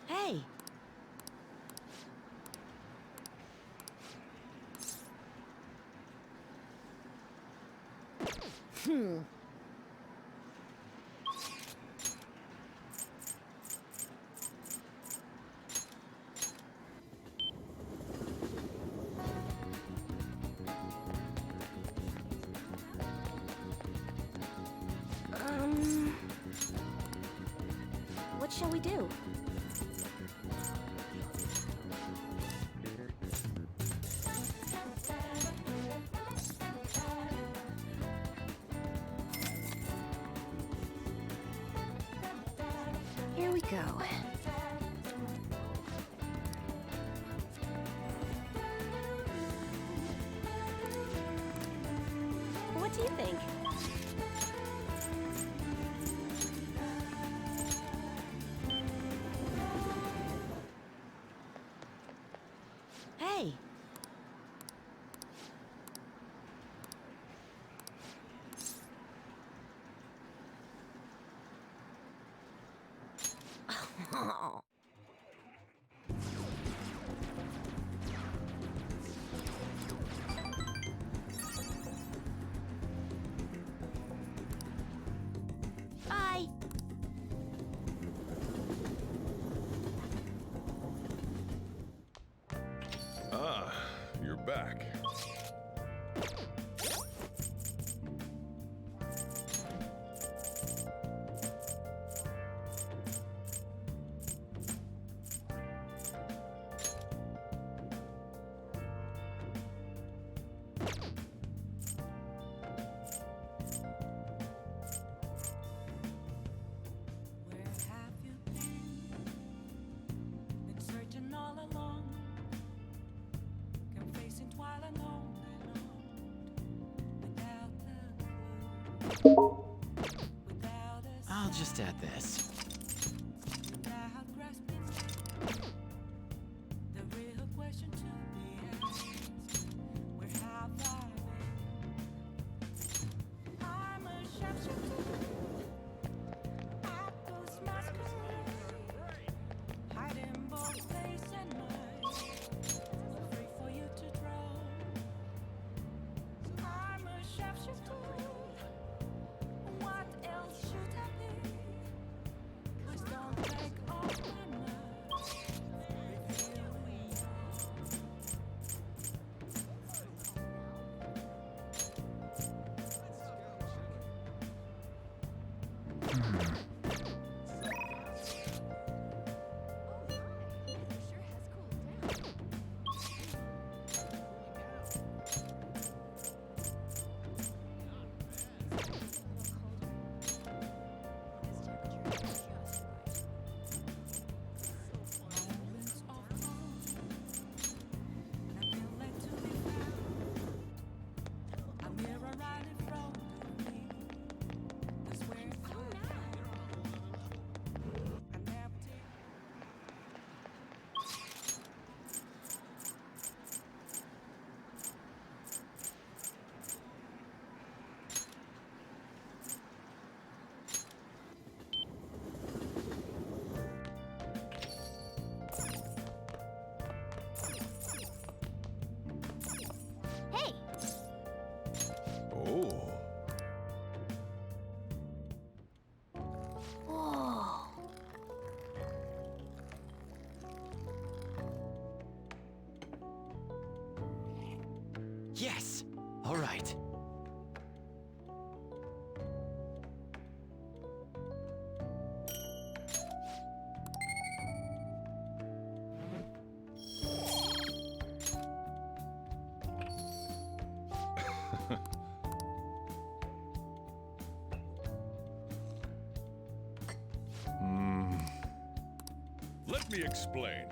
Hey! Hmm. Um... What shall we do? Here we go. What do you think? Hey! Bye! Ah, you're back. Where have you been searching all along, confessing while alone without a clue, without a I'll sign, just add this. without grasping the real question to be asked. Where have I been? I'm a sharpshooter at those masquerades, hiding both place and mind, free for you to draw. I'm a sharpshooter. What else should I be? Please don't take off my mask. Reveal me moments of calm. Nothing left to be found. A mirror right in front of me. That's where I found an empty. Hey! Oh. Whoa! Yes! All right. Let me explain.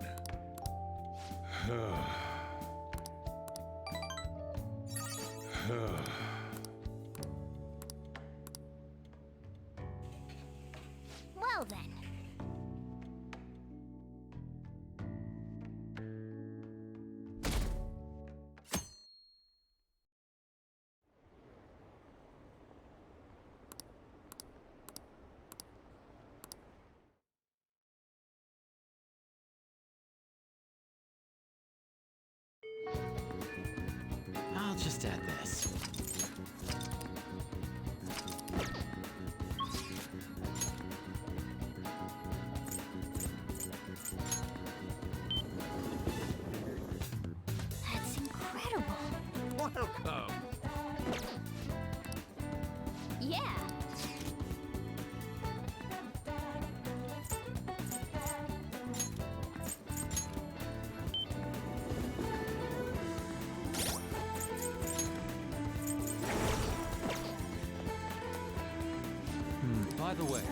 Well then. I'll just add this. That's incredible. Welcome. Yeah. By the way.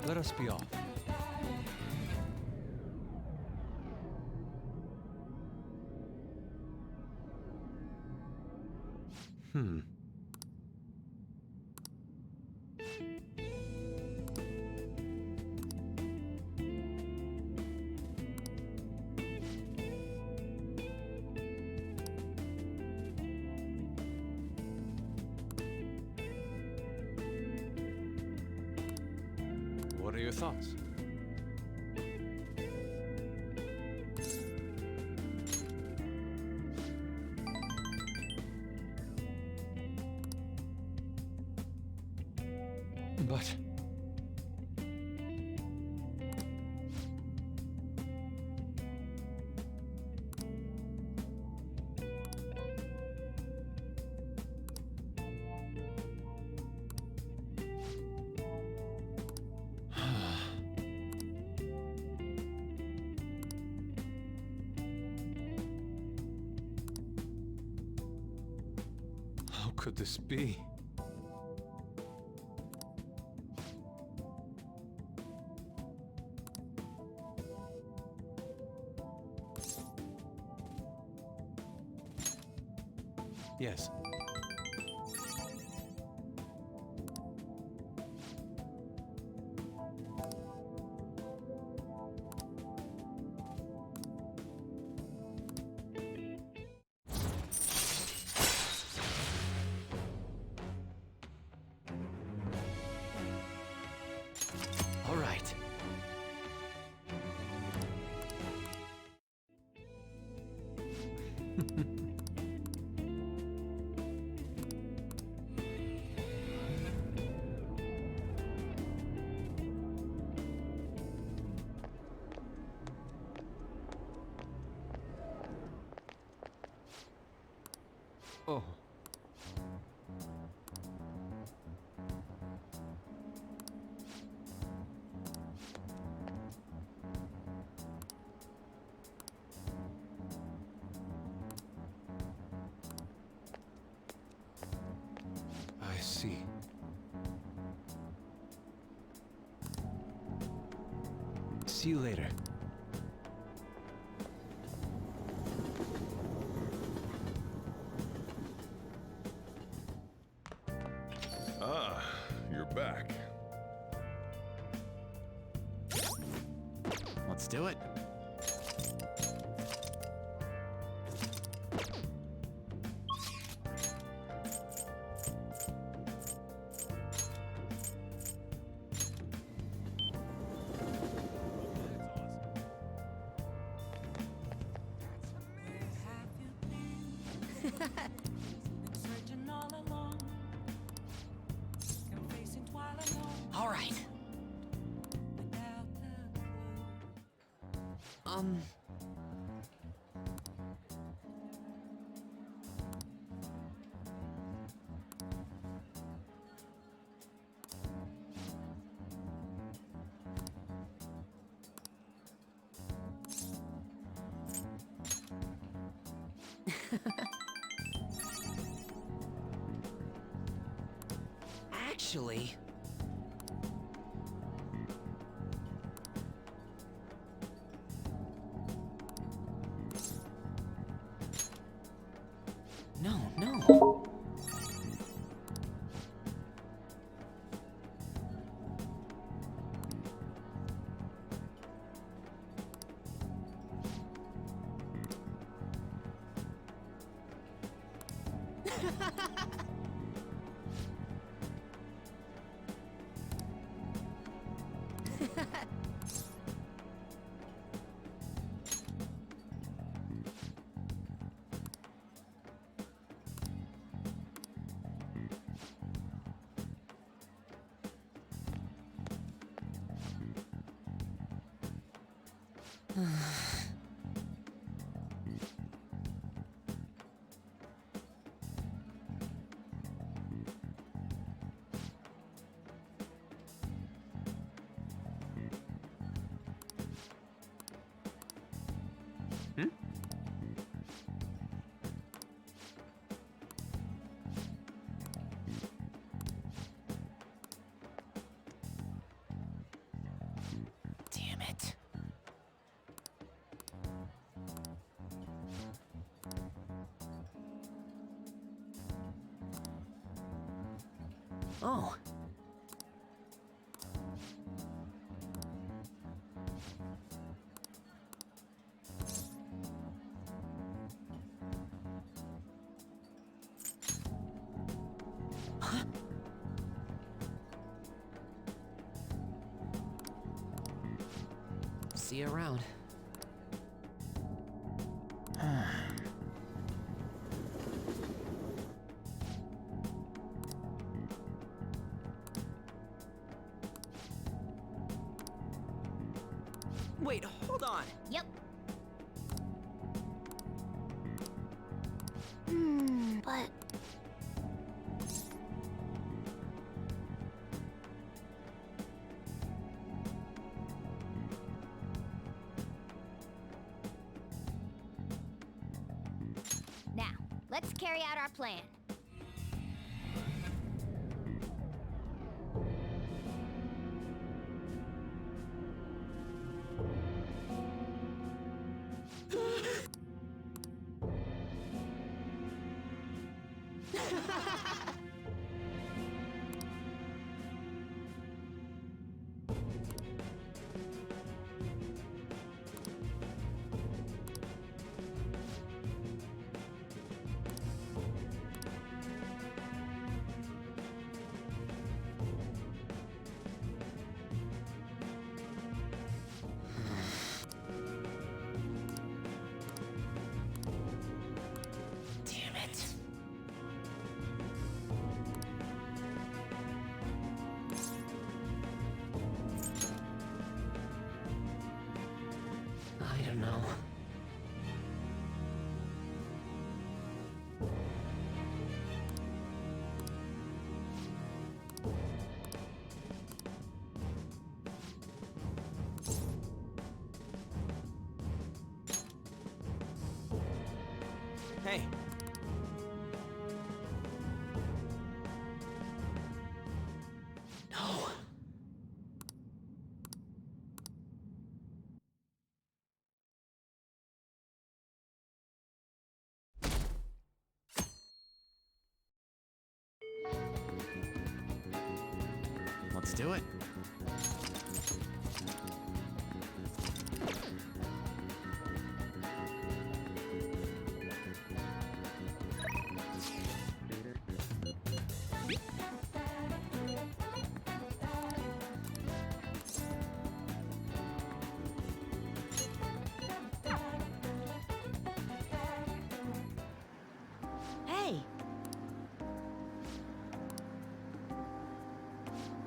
Let us be off. What are your thoughts? But how could this be? Yes. All right. Oh. I see. See you later. Ah, you're back. Let's do it. Where have you been? Been searching all along. Confessing while alone All right. without a clue. Actually, no. Damn it. Oh. See you around. Wait, hold on. Yep. But now, let's carry out our plan. Damn it. I don't know. Hey, No. Let's do it. hey.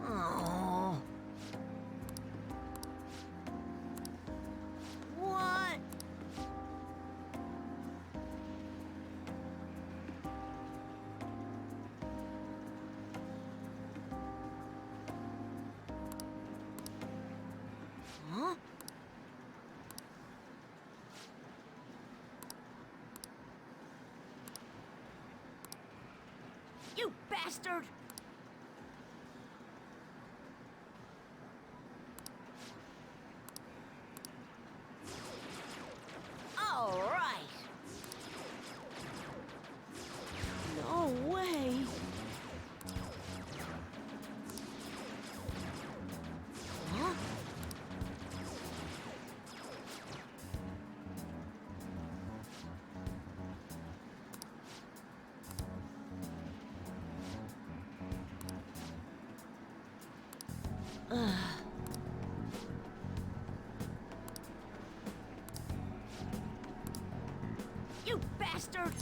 Oh. What? Huh? You bastard! All right. No way. Huh? You bastard!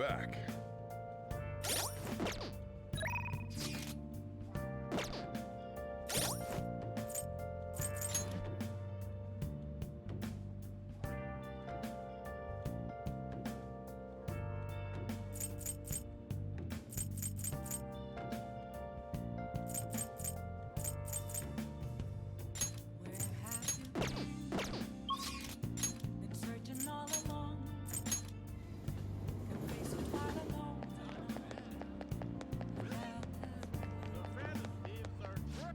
back. Where have you been? Been searching all along. Can face it quite alone.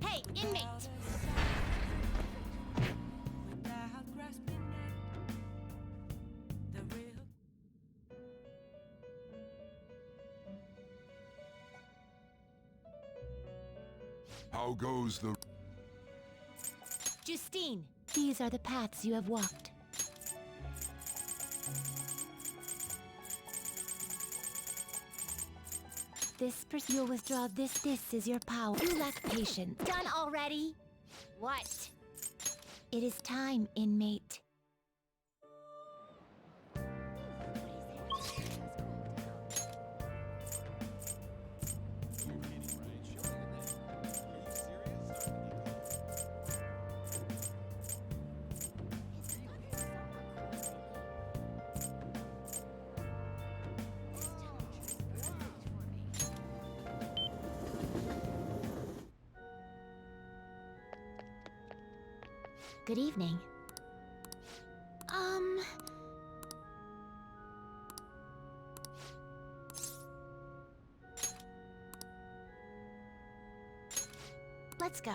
Hey, inmate! Without grasping at the real. How goes the... Justine, these are the paths you have walked. You'll withdraw this. This is your power. You lack patience. Done already? What? It is time, inmate. Good evening. Let's go.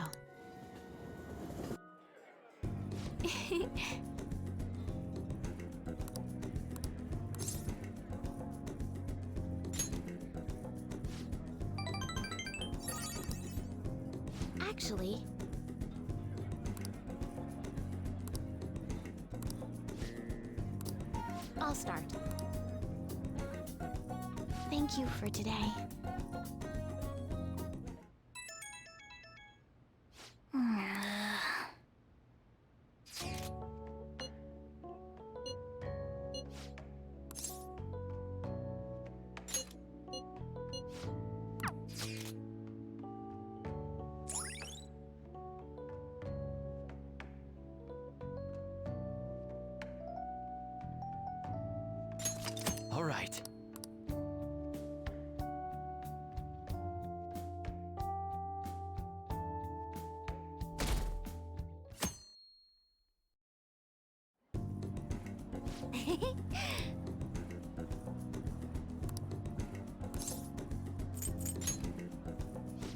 Actually, I'll start. Thank you for today. All right.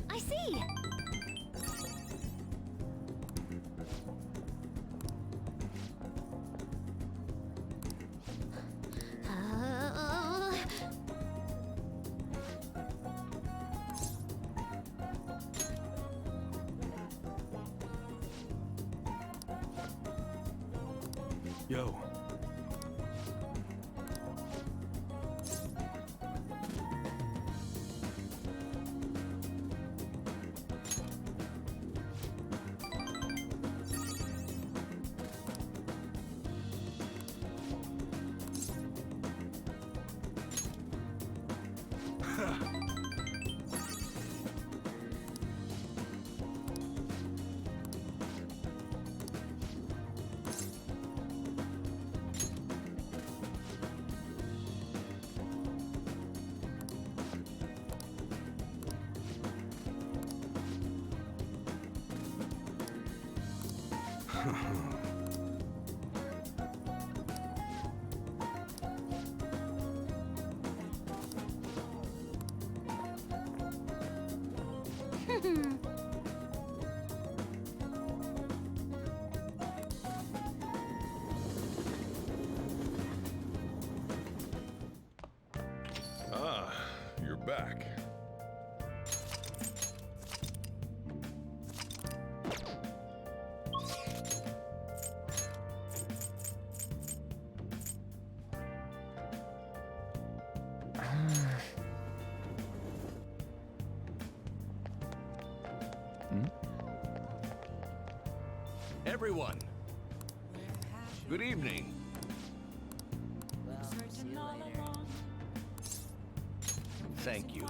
I see! Yo. Ah, you're back. Everyone, good evening. Searching all along. Thank you.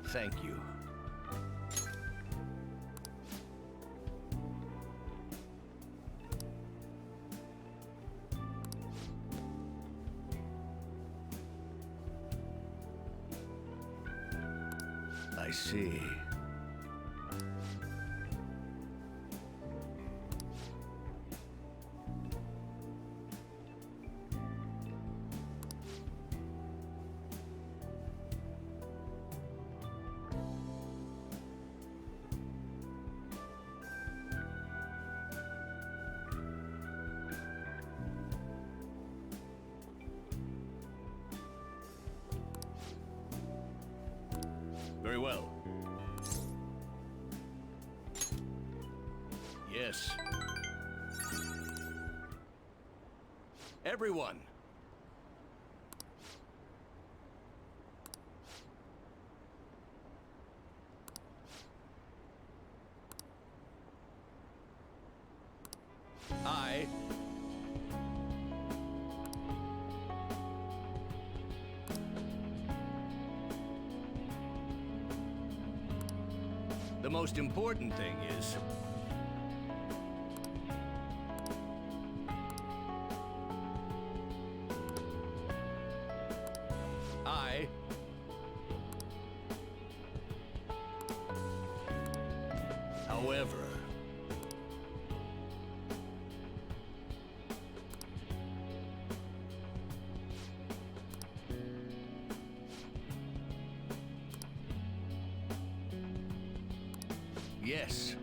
Thank you. I see. Very well. Yes. Everyone. I. The most important thing is I. However, yes.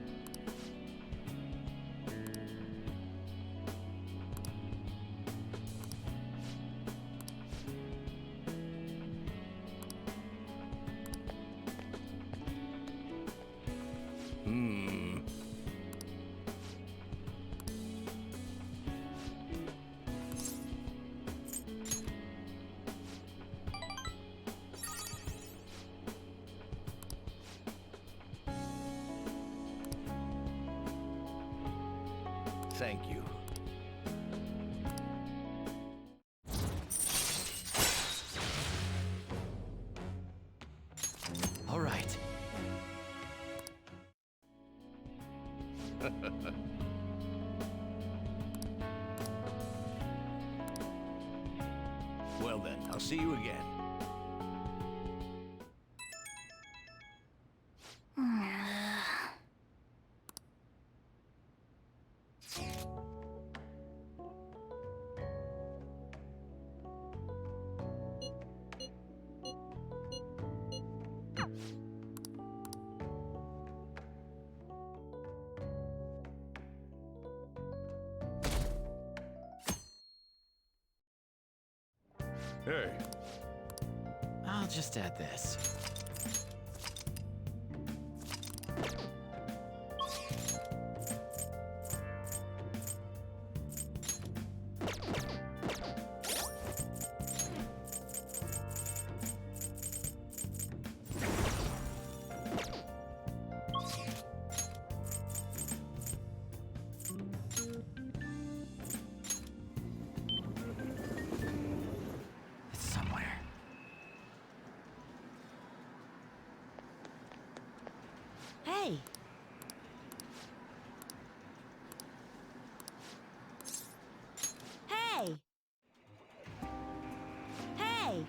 Hmm. Thank you. All right. Well then, I'll see you again. Hey, I'll just add this. It's somewhere. Hey! Hey! Hey!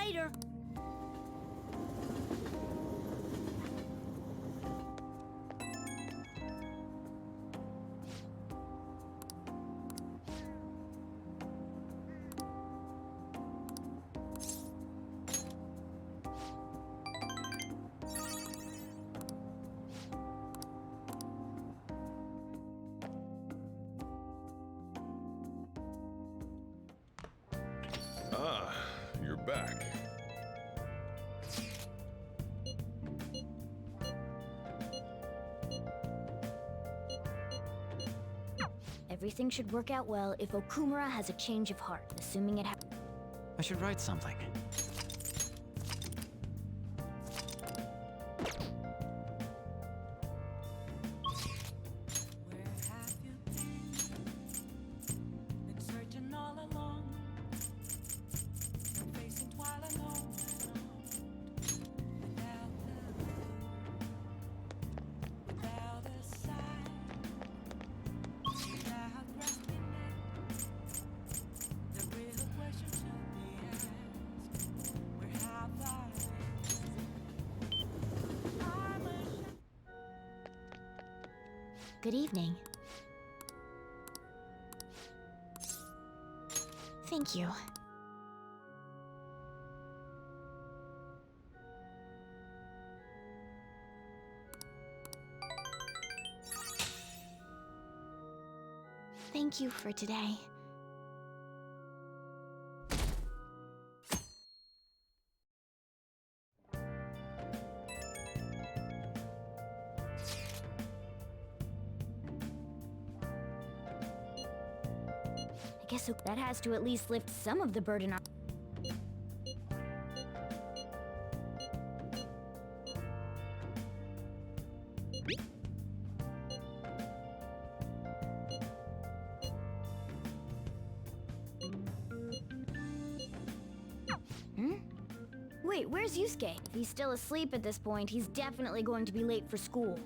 Later. Ah, you're back. Everything should work out well if Okumura has a change of heart, assuming it I should write something. Where have you been? Been searching all along. Been facing twilight alone. Without the moon, without a sign, without resting it. The real question to be asked: where have I been? I'm ashamed. Good evening. Thank you. Thank you for today. I guess that has to at least lift some of the burden off. Wait, where's Yusuke? If he's still asleep at this point, he's definitely going to be late for school.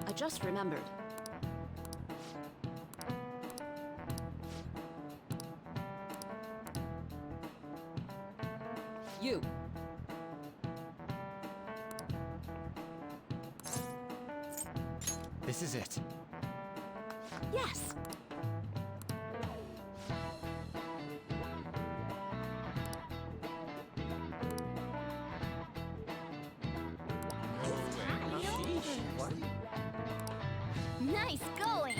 I just remembered. You. This is it. Yes. Nice going!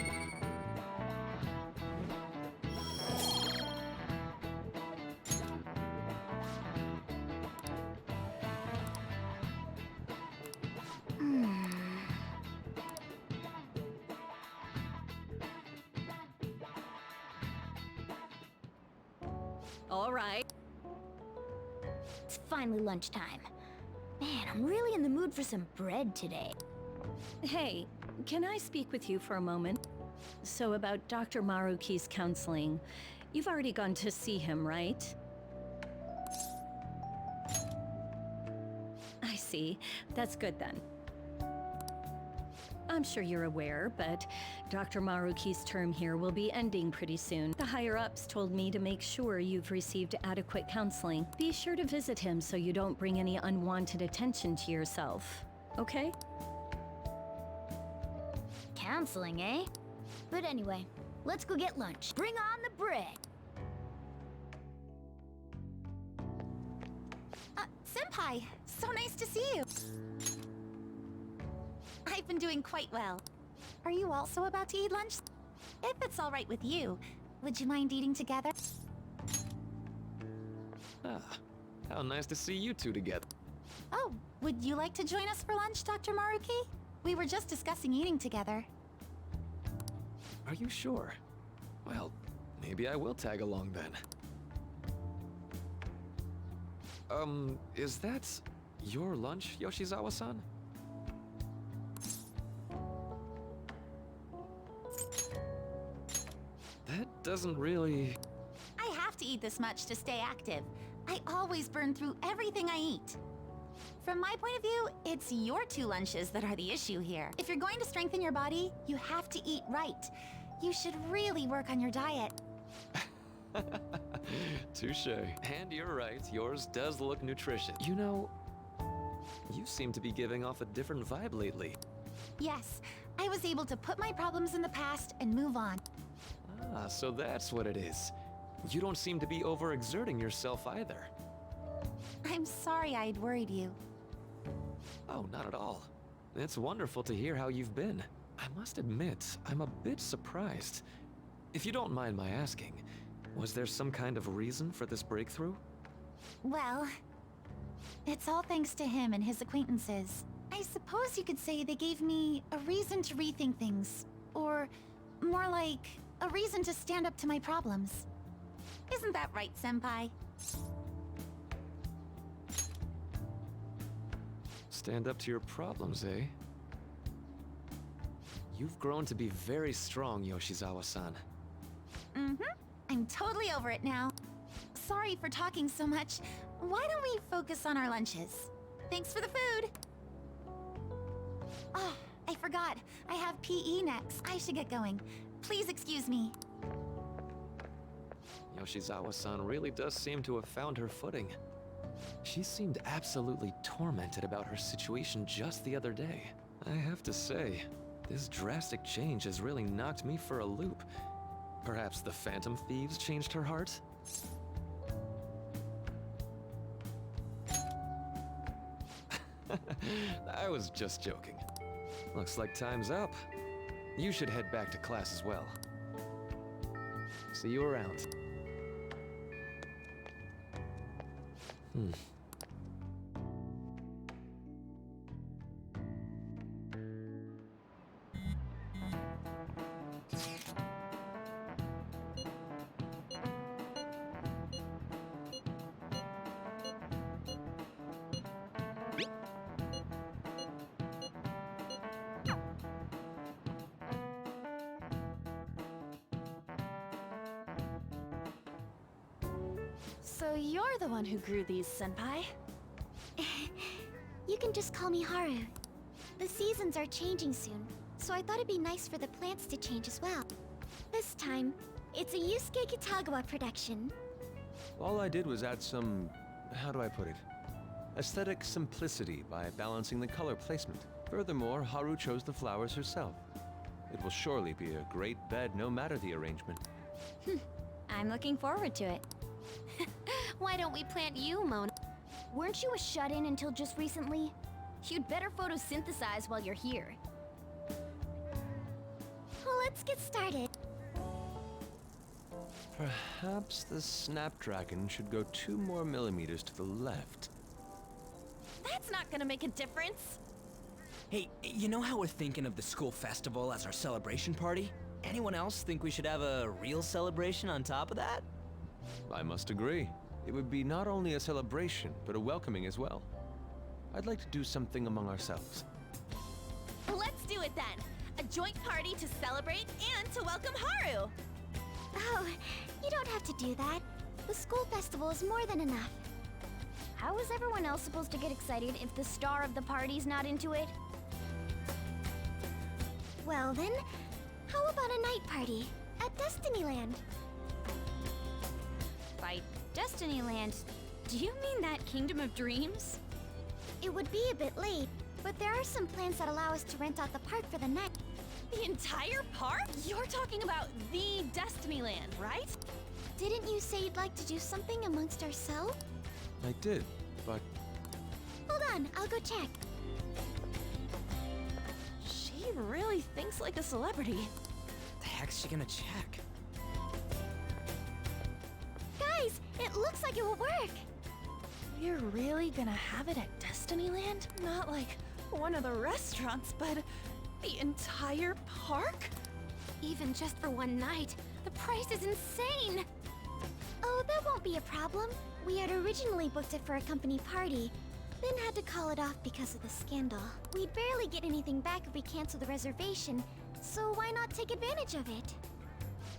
All right. It's finally lunchtime. Man, I'm really in the mood for some bread today. Hey, can I speak with you for a moment? So about Dr. Maruki's counseling. You've already gone to see him, right? I see. That's good then. I'm sure you're aware, but Dr. Maruki's term here will be ending pretty soon. The higher-ups told me to make sure you've received adequate counseling. Be sure to visit him so you don't bring any unwanted attention to yourself. Okay? Counseling, eh? But anyway, let's go get lunch. Bring on the bread! Senpai, so nice to see you. I've been doing quite well. Are you also about to eat lunch? If it's all right with you, would you mind eating together? Ah, how nice to see you two together. Oh, would you like to join us for lunch, Dr. Maruki? We were just discussing eating together. Are you sure? Well, maybe I will tag along then. Is that your lunch, Yoshizawa-san? That doesn't really... I have to eat this much to stay active. I always burn through everything I eat. From my point of view, it's your 2 lunches that are the issue here. If you're going to strengthen your body, you have to eat right. You should really work on your diet. Touche. And you're right, yours does look nutritious. You know, you seem to be giving off a different vibe lately. Yes, I was able to put my problems in the past and move on. Ah, so that's what it is. You don't seem to be overexerting yourself either. I'm sorry I'd worried you. Oh, not at all. It's wonderful to hear how you've been. I must admit, I'm a bit surprised. If you don't mind my asking, was there some kind of reason for this breakthrough? Well, it's all thanks to him and his acquaintances. I suppose you could say they gave me a reason to rethink things. Or more like, a reason to stand up to my problems. Isn't that right, Senpai? Stand up to your problems, eh? You've grown to be very strong, Yoshizawa-san. Mm-hmm. I'm totally over it now. Sorry for talking so much. Why don't we focus on our lunches? Thanks for the food! Oh, I forgot. I have PE next. I should get going. Please excuse me. Yoshizawa-san really does seem to have found her footing. She seemed absolutely tormented about her situation just the other day. I have to say, this drastic change has really knocked me for a loop. Perhaps the Phantom Thieves changed her heart? I was just joking. Looks like time's up. You should head back to class as well. See you around. So you're the one who grew these, Senpai? You can just call me Haru. The seasons are changing soon, so I thought it'd be nice for the plants to change as well. This time, it's a Yusuke Kitagawa production. All I did was add some, how do I put it? Aesthetic simplicity by balancing the color placement. Furthermore, Haru chose the flowers herself. It will surely be a great bed no matter the arrangement. I'm looking forward to it. Why don't we plant you, Mona? Weren't you a shut-in until just recently? You'd better photosynthesize while you're here. Well, let's get started. Perhaps the Snapdragon should go 2 more millimeters to the left. That's not gonna make a difference. Hey, you know how we're thinking of the school festival as our celebration party? Anyone else think we should have a real celebration on top of that? I must agree. It would be not only a celebration, but a welcoming as well. I'd like to do something among ourselves. Let's do it then. A joint party to celebrate and to welcome Haru. Oh, you don't have to do that. The school festival is more than enough. How is everyone else supposed to get excited if the star of the party's not into it? Well then, how about a night party at Destinyland? By Destinyland, do you mean that Kingdom of Dreams? It would be a bit late, but there are some plans that allow us to rent out the park for the night. The entire park? You're talking about the Destinyland, right? Didn't you say you'd like to do something amongst ourselves? I did, but Hold on, I'll go check. She really thinks like a celebrity. The heck's she gonna check? Guys, it looks like it will work. You're really gonna have it at Destinyland? Not like one of the restaurants, but the entire park? Even just for one night, the price is insane! Oh, that won't be a problem. We had originally booked it for a company party, then had to call it off because of the scandal. We'd barely get anything back if we cancel the reservation, so why not take advantage of it?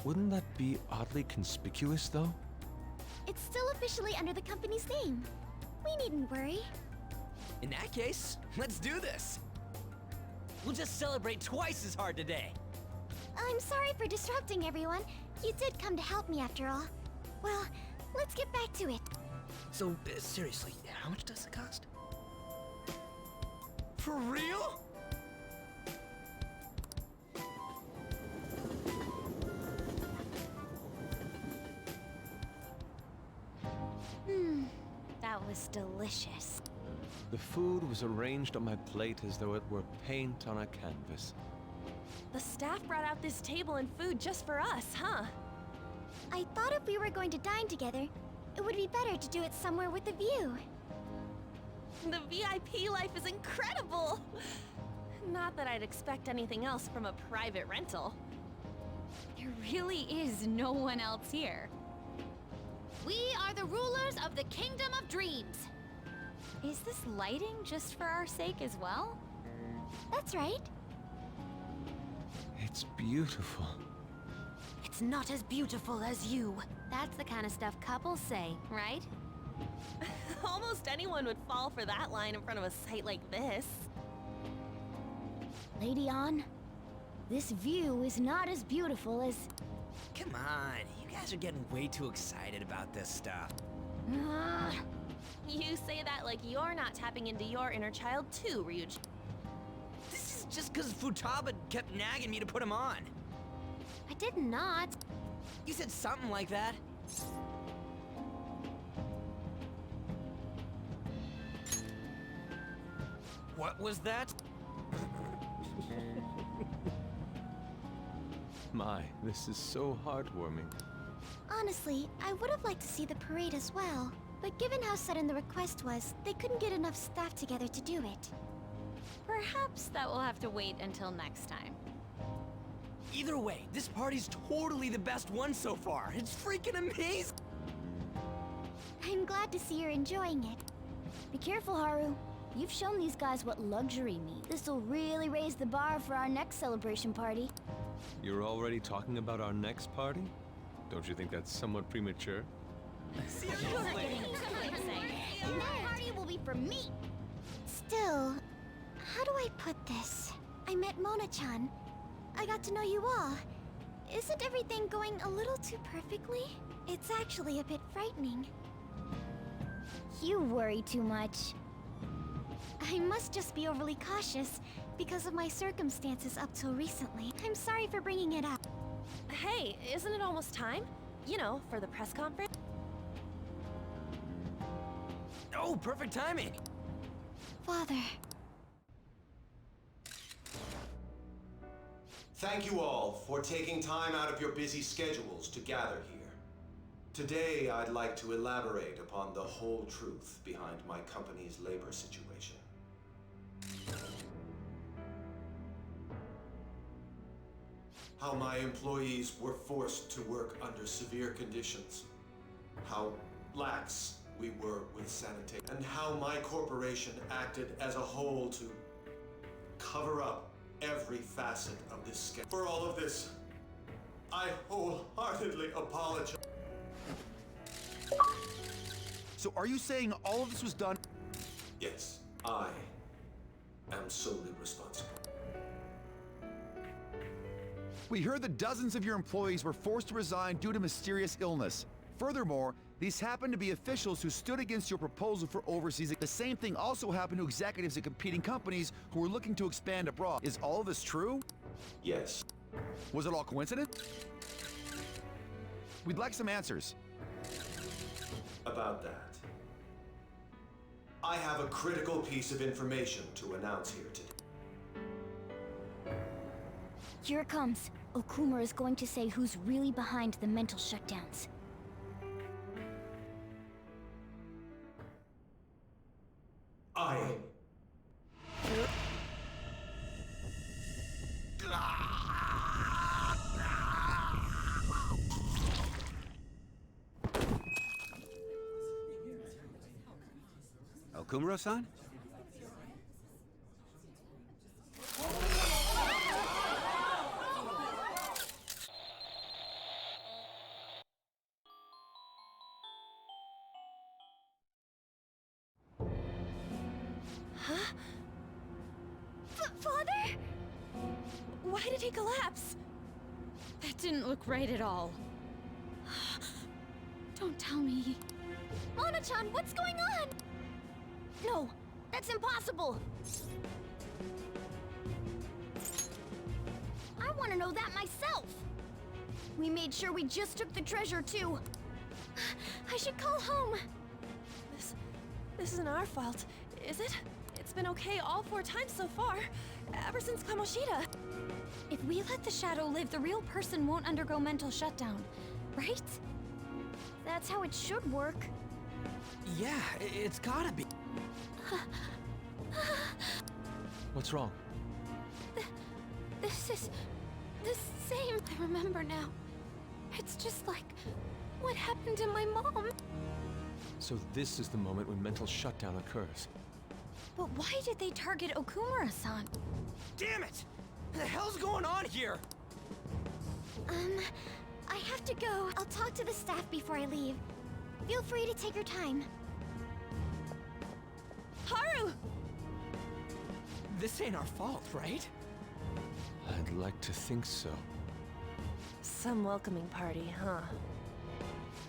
wouldn't that be oddly conspicuous, though? It's still officially under the company's name. We needn't worry. In that case, let's do this. We'll just celebrate twice as hard today. I'm sorry for disrupting everyone. You did come to help me after all. Well, let's get back to it. So, seriously, how much does it cost? For real? That was delicious. The food was arranged on my plate as though it were paint on a canvas. The staff brought out this table and food just for us, huh? I thought if we were going to dine together, it would be better to do it somewhere with a view. The VIP life is incredible! Not that I'd expect anything else from a private rental. There really is no one else here. We are the rulers of the Kingdom of Dreams. Is this lighting just for our sake as well? That's right. It's beautiful. It's not as beautiful as you. That's the kind of stuff couples say, right? Almost anyone would fall for that line in front of a sight like this. Lady An, this view is not as beautiful as... Come on, you guys are getting way too excited about this stuff. You say that like you're not tapping into your inner child too, Ryuji. This is just because Futaba kept nagging me to put him on. I did not. You said something like that. What was that? My, this is so heartwarming. Honestly, I would have liked to see the parade as well. But given how sudden the request was, they couldn't get enough staff together to do it. Perhaps that will have to wait until next time. Either way, this party's totally the best one so far. It's freaking amazing! I'm glad to see you're enjoying it. Be careful, Haru. You've shown these guys what luxury means. This'll really raise the bar for our next celebration party. You're already talking about our next party? Don't you think that's somewhat premature? And that party will be for me. Still, how do I put this? I met Mona-chan. I got to know you all. Isn't everything going a little too perfectly? It's actually a bit frightening. You worry too much. I must just be overly cautious because of my circumstances up till recently. I'm sorry for bringing it up. Hey, isn't it almost time? You know, for the press conference? Oh, perfect timing! Father. Thank you all for taking time out of your busy schedules to gather here. Today, I'd like to elaborate upon the whole truth behind my company's labor situation. How my employees were forced to work under severe conditions. How lax we were with sanitation. And how my corporation acted as a whole to cover up every facet of this scandal. For all of this, I wholeheartedly apologize. So are you saying all of this was done? Yes, I am solely responsible. We heard that dozens of your employees were forced to resign due to mysterious illness. Furthermore, these happened to be officials who stood against your proposal for overseas. The same thing also happened to executives at competing companies who were looking to expand abroad. Is all of this true? Yes. Was it all coincidence? We'd like some answers. About that, I have a critical piece of information to announce here today. Here it comes. Okuma is going to say who's really behind the mental shutdowns. Kumuro-san? Why did he collapse? That didn't look right at all. Don't tell me. Mona-chan, what's going on? No, that's impossible. I want to know that myself. We made sure we just took the treasure, too. I should call home. This isn't our fault, is it? It's been okay all 4 times so far, ever since Kamoshida. If we let the shadow live, the real person won't undergo mental shutdown, right? That's how it should work. Yeah, it's gotta be. What's wrong? This is the same. I remember now. It's just like what happened to my mom. So this is the moment when mental shutdown occurs. But why did they target Okumura-san? Damn it! What the hell's going on here? I have to go. I'll talk to the staff before I leave. Feel free to take your time. Haru! This ain't our fault, right? I'd like to think so. Some welcoming party, huh?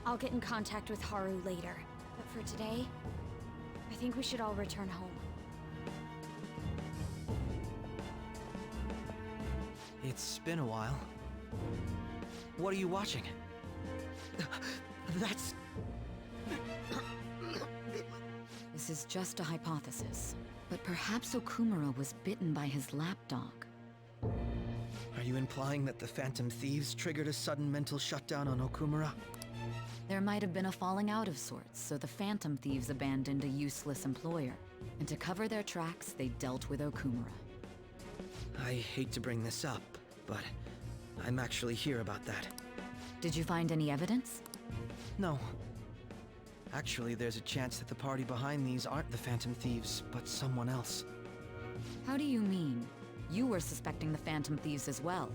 I'll get in contact with Haru later. But for today, I think we should all return home. It's been a while. What are you watching? That's... This is just a hypothesis, but perhaps Okumura was bitten by his lapdog. Are you implying that the Phantom Thieves triggered a sudden mental shutdown on Okumura? There might have been a falling out of sorts, so the Phantom Thieves abandoned a useless employer. And to cover their tracks, they dealt with Okumura. I hate to bring this up, but I'm actually here about that. Did you find any evidence? No. Actually, there's a chance that the party behind these aren't the Phantom Thieves, but someone else. How do you mean? You were suspecting the Phantom Thieves as well.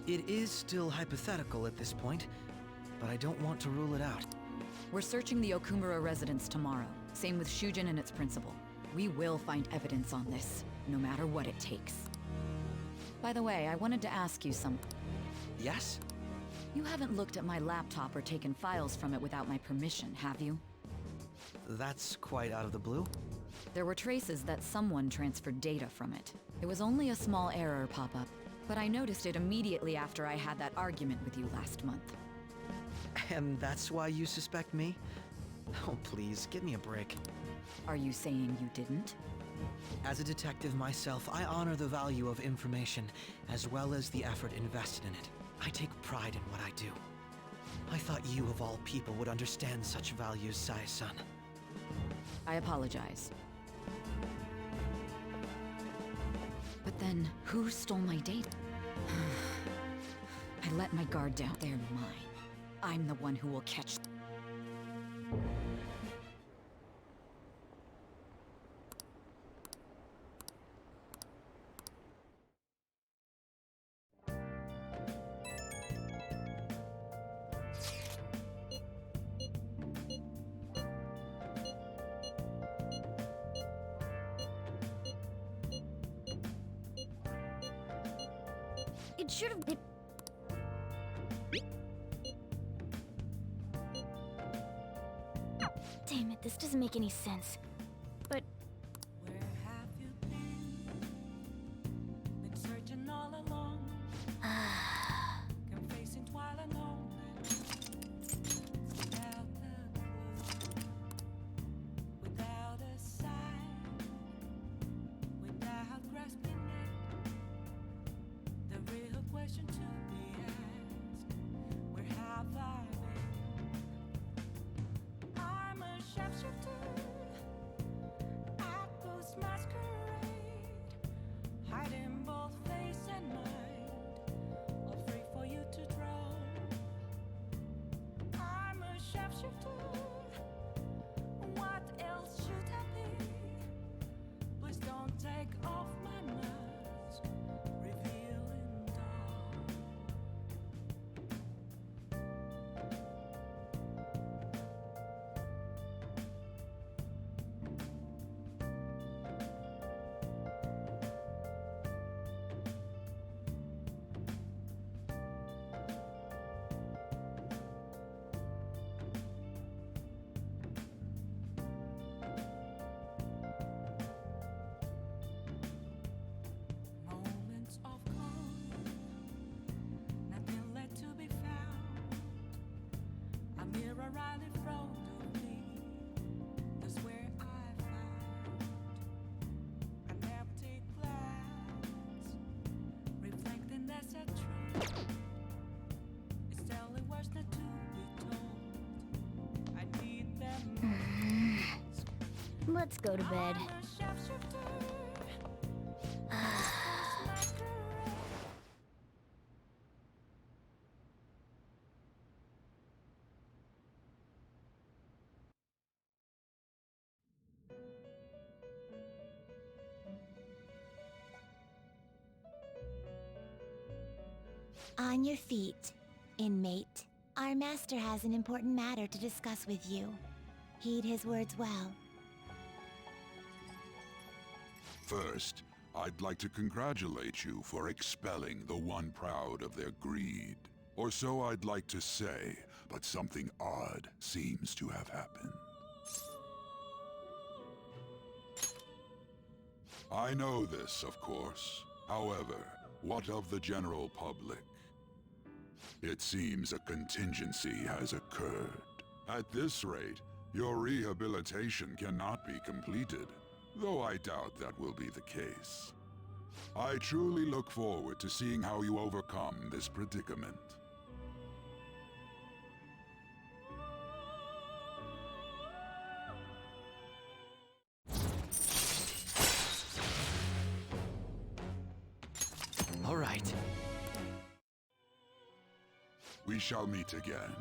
It is still hypothetical at this point, but I don't want to rule it out. We're searching the Okumura residence tomorrow. Same with Shujin and its principal. We will find evidence on this, no matter what it takes. By the way, I wanted to ask you something. Yes? You haven't looked at my laptop or taken files from it without my permission, have you? That's quite out of the blue. There were traces that someone transferred data from it. It was only a small error pop-up, but I noticed it immediately after I had that argument with you last month. And that's why you suspect me? Oh, please, give me a break. Are you saying you didn't? As a detective myself, I honor the value of information, as well as the effort invested in it. I take pride in what I do. I thought you, of all people, would understand such values, Sae-san. I apologize. But then, who stole my data? I let my guard down. They're mine. I'm the one who will catch them. It should have been... Damn it, this doesn't make any sense. But... Where have you been? Been searching all along. Confessing twilight moment. Without a clue. Without a sign. Without grasping it. The real question to be asked. Where have I been? I'm a sharpshooter at Ghost Masquerade, hiding both face and mind, all free for you to draw. I'm a sharpshooter. What else should I be? Please don't take off my mask, revealing dawn. Let's go to bed. On your feet, inmate. Our master has an important matter to discuss with you. Heed his words well. First, I'd like to congratulate you for expelling the one proud of their greed. Or so I'd like to say, but something odd seems to have happened. I know this, of course. However, what of the general public? It seems a contingency has occurred. At this rate, your rehabilitation cannot be completed, though I doubt that will be the case. I truly look forward to seeing how you overcome this predicament. All right. We shall meet again.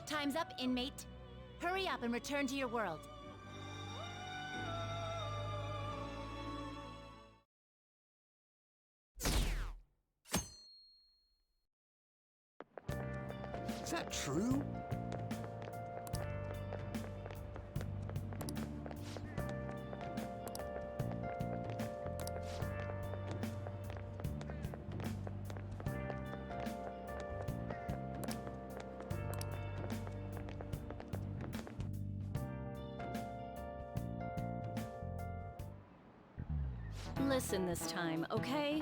Time's up, inmate. Hurry up and return to your world. Is that true? Listen this time, okay?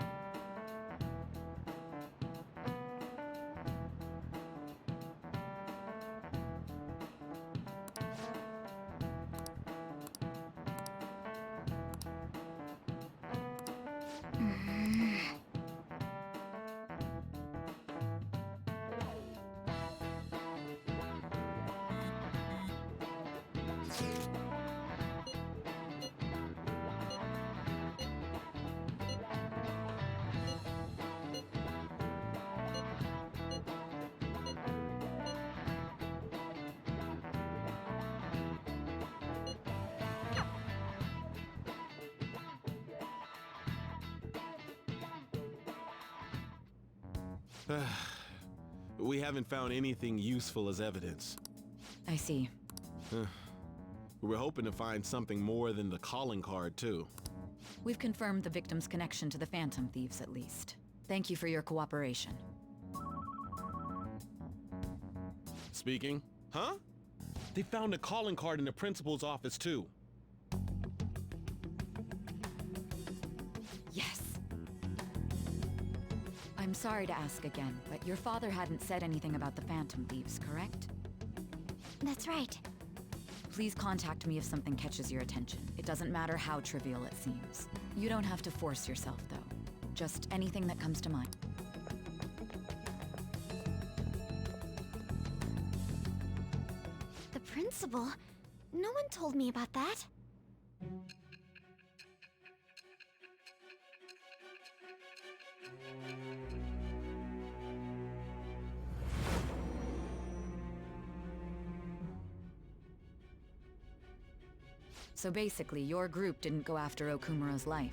We haven't found anything useful as evidence. I see. We were hoping to find something more than the calling card, too. We've confirmed the victim's connection to the Phantom Thieves, at least. Thank you for your cooperation. Speaking? Huh? They found a calling card in the principal's office, too. Yes! I'm sorry to ask again, but your father hadn't said anything about the Phantom Thieves, correct? That's right. Please contact me if something catches your attention. It doesn't matter how trivial it seems. You don't have to force yourself, though. Just anything that comes to mind. The principal? No one told me about that. So basically, your group didn't go after Okumura's life.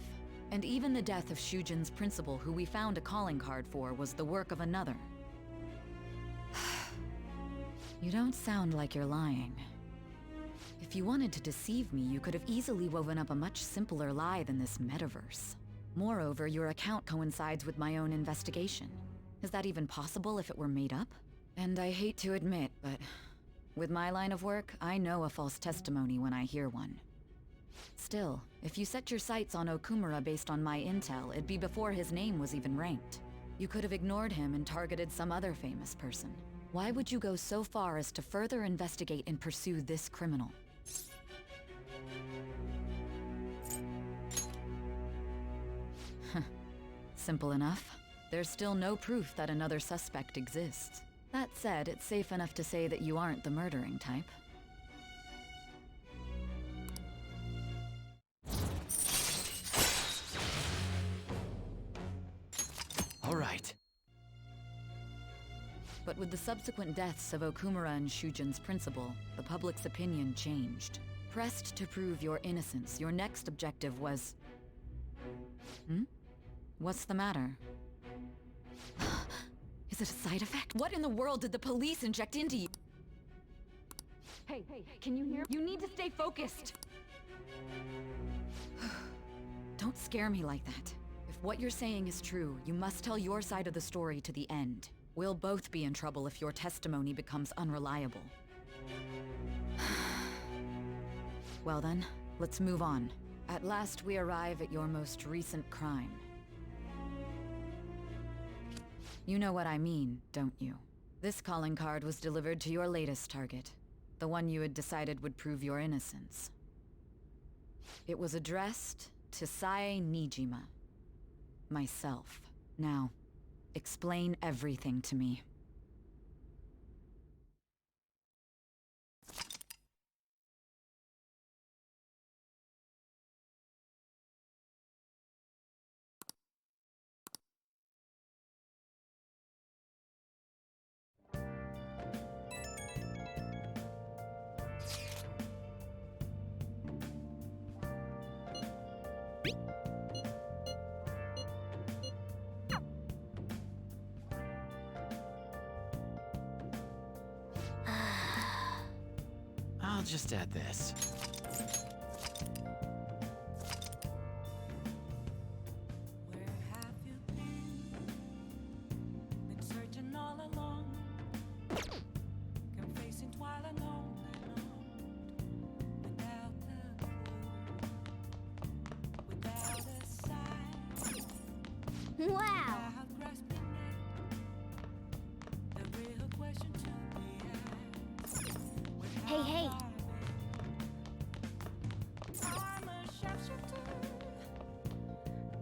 And even the death of Shujin's principal, who we found a calling card for, was the work of another. You don't sound like you're lying. If you wanted to deceive me, you could have easily woven up a much simpler lie than this metaverse. Moreover, your account coincides with my own investigation. Is that even possible if it were made up? And I hate to admit, but with my line of work, I know a false testimony when I hear one. Still, if you set your sights on Okumura based on my intel, it'd be before his name was even ranked. You could have ignored him and targeted some other famous person. Why would you go so far as to further investigate and pursue this criminal? Simple enough. There's still no proof that another suspect exists. That said, it's safe enough to say that you aren't the murdering type. right. But with the subsequent deaths of Okumura and Shujin's principal, the public's opinion changed. Pressed to prove your innocence, your next objective was... What's the matter? Is it a side effect? What in the world did the police inject into you? Hey, can you hear? You need to stay focused! Don't scare me like that. If what you're saying is true, you must tell your side of the story to the end. We'll both be in trouble if your testimony becomes unreliable. Well then, let's move on. At last we arrive at your most recent crime. You know what I mean, don't you? This calling card was delivered to your latest target. The one you had decided would prove your innocence. It was addressed to Sae Nijima. Myself. Now, explain everything to me. I'll just add this. Where have you been? Been searching all along, confessing while alone without a clue, without a sign. Wow! Without grasping at the real question to be asked. Hey, hey! I'm a sharpshooter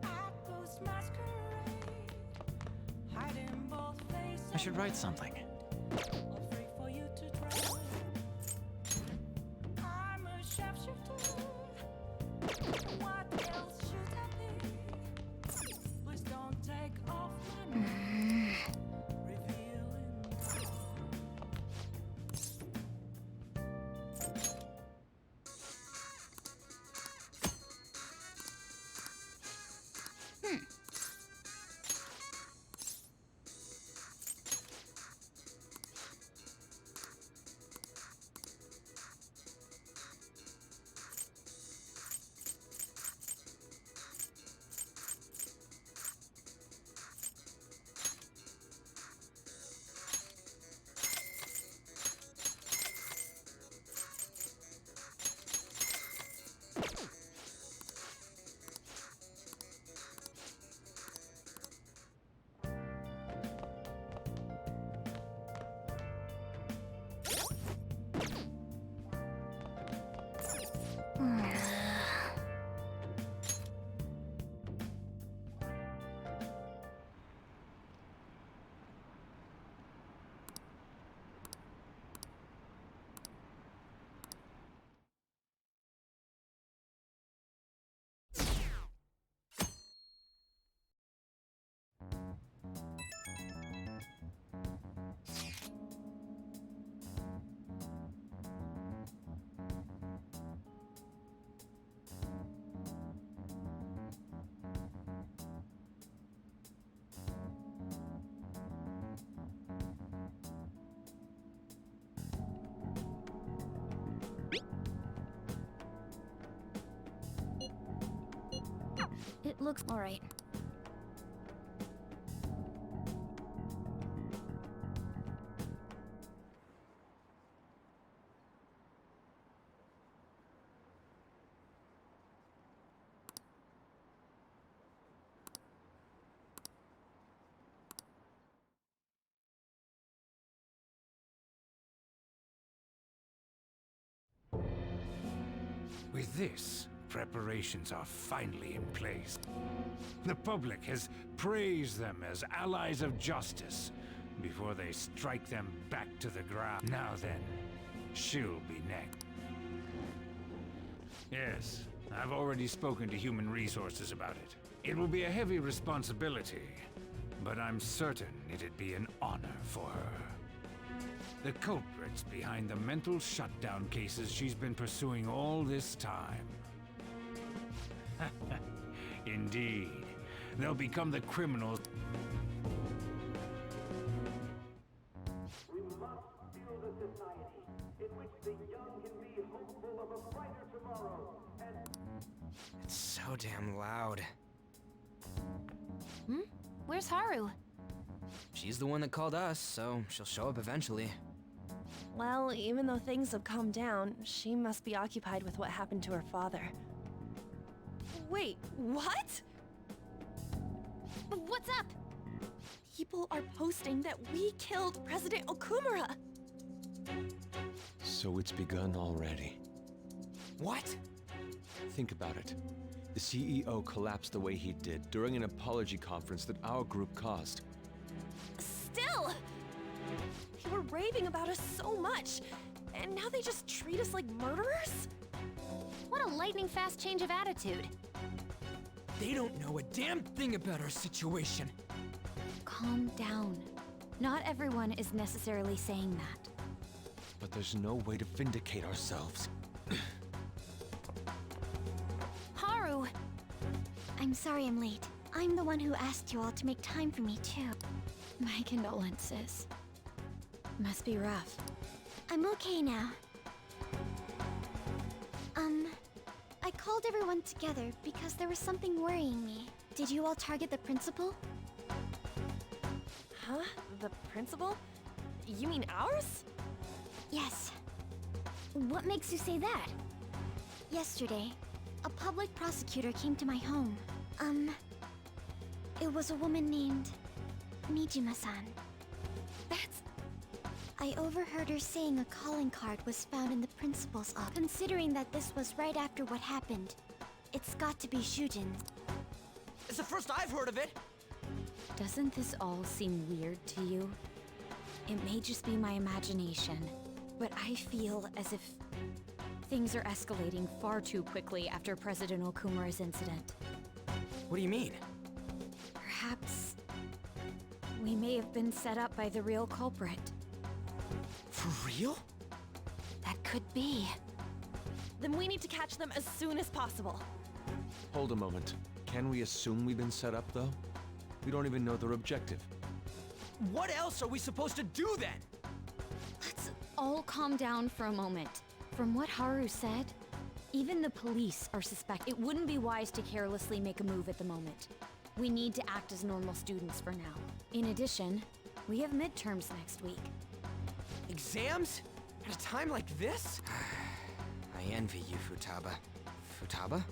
at Ghost Masquerade, hiding both faces. I should write something. Afraid for you to try. I'm a sharpshooter. What else should I be? Please don't take off my mask. Revealing. It looks alright. With this, preparations are finally in place. The public has praised them as allies of justice before they strike them back to the ground. Now then, she'll be next. Yes, I've already spoken to Human Resources about it. It will be a heavy responsibility, but I'm certain it'd be an honor for her. The culprits behind the mental shutdown cases she's been pursuing all this time. Indeed, they'll become the criminals. We must build a society in which the young can be hopeful of a brighter tomorrow and... It's so damn loud. Where's Haru? She's the one that called us, so she'll show up eventually. Well, even though things have calmed down, she must be occupied with what happened to her father. Wait, what? What's up? People are posting that we killed President Okumura. So it's begun already. What? Think about it. The CEO collapsed the way he did during an apology conference that our group caused. Still! They were raving about us so much, and now they just treat us like murderers? What a lightning-fast change of attitude. They don't know a damn thing about our situation. Calm down. Not everyone is necessarily saying that. But there's no way to vindicate ourselves. Haru! I'm sorry I'm late. I'm the one who asked you all to make time for me, too. My condolences. Must be rough. I'm okay now. I called everyone together because there was something worrying me. Did you all target the principal? Huh? The principal? You mean ours? Yes. What makes you say that? Yesterday, a public prosecutor came to my home. It was a woman named Nijima-san. I overheard her saying a calling card was found in the principal's office. Considering that this was right after what happened, it's got to be Shujin. It's the first I've heard of it! Doesn't this all seem weird to you? It may just be my imagination, but I feel as if things are escalating far too quickly after President Okumura's incident. What do you mean? Perhaps we may have been set up by the real culprit. For real? That could be. Then we need to catch them as soon as possible. Hold a moment. Can we assume we've been set up, though? We don't even know their objective. What else are we supposed to do then? Let's all calm down for a moment. From what Haru said, even the police are suspect. It wouldn't be wise to carelessly make a move at the moment. We need to act as normal students for now. In addition, we have midterms next week. Exams? At a time like this? I envy you, Futaba. Futaba?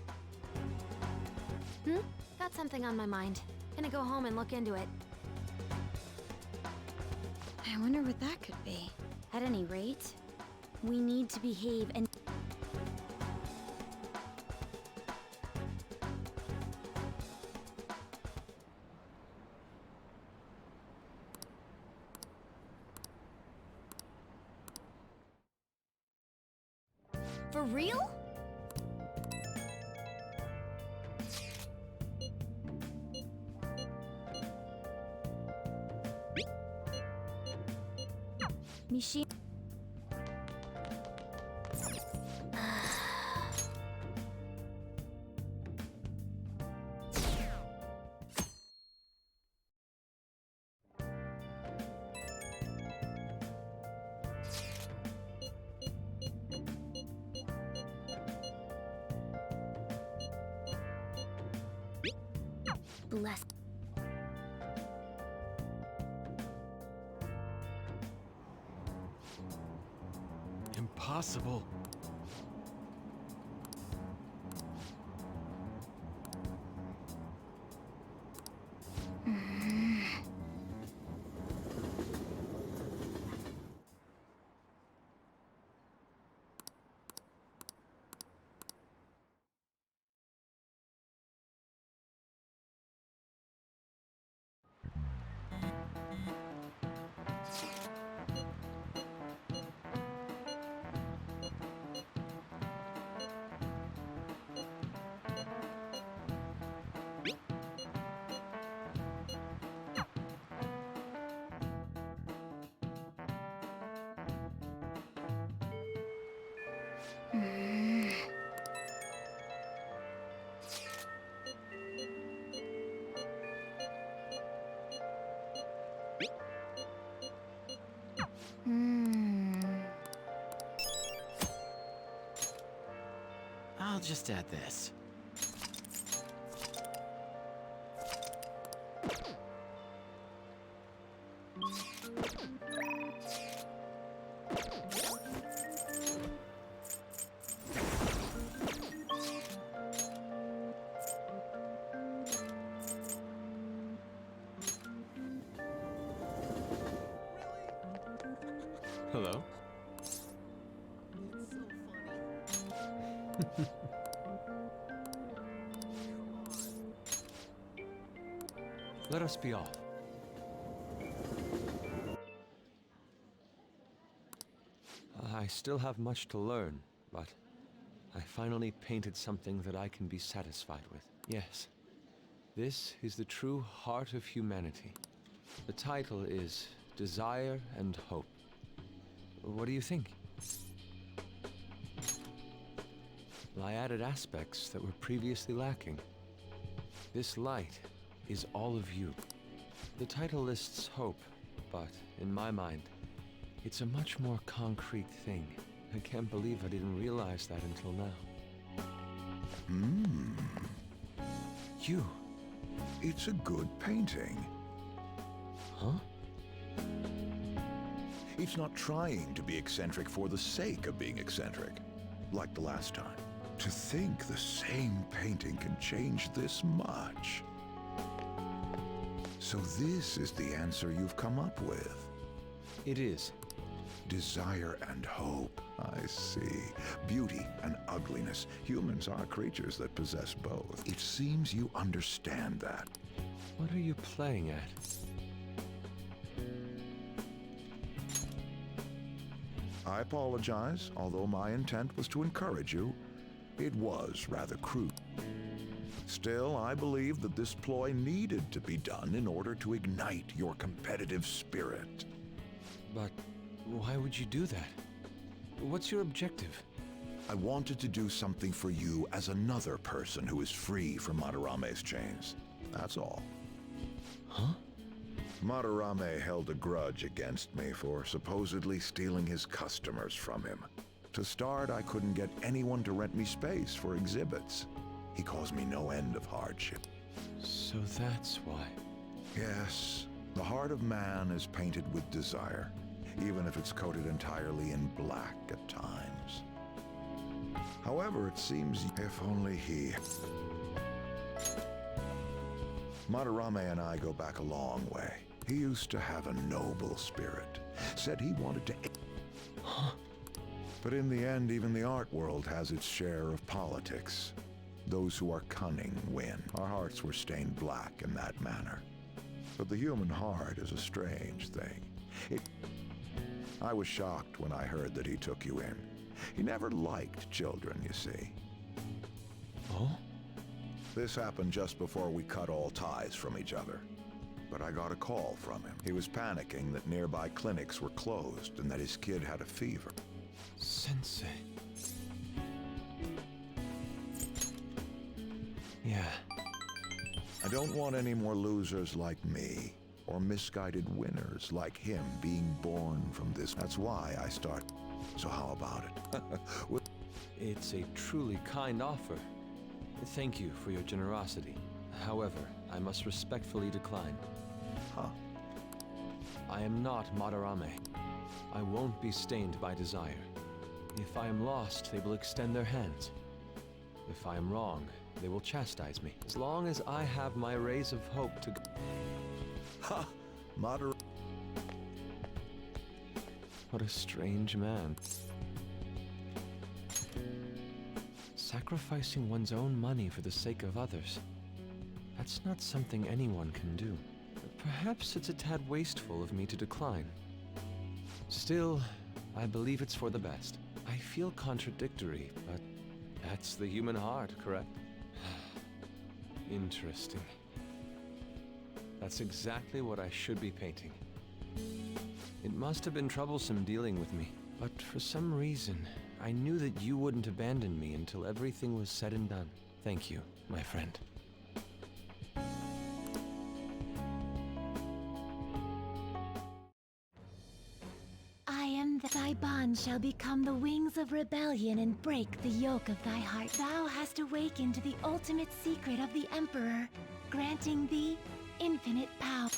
Got something on my mind. Gonna go home and look into it. I wonder what that could be. At any rate, we need to behave and... For real? Mishi... Bless... Impossible. I'll just add this. Hello? Let us be off. I still have much to learn, but I finally painted something that I can be satisfied with. Yes, this is the true heart of humanity. The title is Desire and Hope. What do you think? Well, I added aspects that were previously lacking. This light is all of you. The title lists hope, but in my mind, it's a much more concrete thing. I can't believe I didn't realize that until now. You. It's a good painting. Huh? It's not trying to be eccentric for the sake of being eccentric, like the last time. To think the same painting can change this much. So this is the answer you've come up with. It is. Desire and hope. I see. Beauty and ugliness. Humans are creatures that possess both. It seems you understand that. What are you playing at? I apologize, although my intent was to encourage you. It was rather crude. Still, I believe that this ploy needed to be done in order to ignite your competitive spirit. But why would you do that? What's your objective? I wanted to do something for you as another person who is free from Madarame's chains. That's all. Huh? Madarame held a grudge against me for supposedly stealing his customers from him. To start, I couldn't get anyone to rent me space for exhibits. He caused me no end of hardship. So that's why. Yes, the heart of man is painted with desire, even if it's coated entirely in black at times. However, it seems if only he... Madarame and I go back a long way. He used to have a noble spirit. Said he wanted to... Huh? But in the end, even the art world has its share of politics. Those who are cunning win. Our hearts were stained black in that manner. But the human heart is a strange thing. I was shocked when I heard that he took you in. He never liked children, you see. Oh? This happened just before we cut all ties from each other. But I got a call from him. He was panicking that nearby clinics were closed and that his kid had a fever. Sensei. Yeah. I don't want any more losers like me, or misguided winners like him being born from this. That's why I start. So how about it? It's a truly kind offer. Thank you for your generosity. However, I must respectfully decline. Huh? I am not Madarame. I won't be stained by desire. If I am lost, they will extend their hands. If I am wrong, they will chastise me. As long as I have my rays of hope to... Ha! Madarame. What a strange man. Sacrificing one's own money for the sake of others. That's not something anyone can do. Perhaps it's a tad wasteful of me to decline. Still, I believe it's for the best. I feel contradictory, but that's the human heart, correct? Interesting. That's exactly what I should be painting. It must have been troublesome dealing with me, but for some reason, I knew that you wouldn't abandon me until everything was said and done. Thank you, my friend. I am thy bond shall become the wings of rebellion and break the yoke of thy heart. Thou hast awakened the ultimate secret of the Emperor, granting thee infinite power.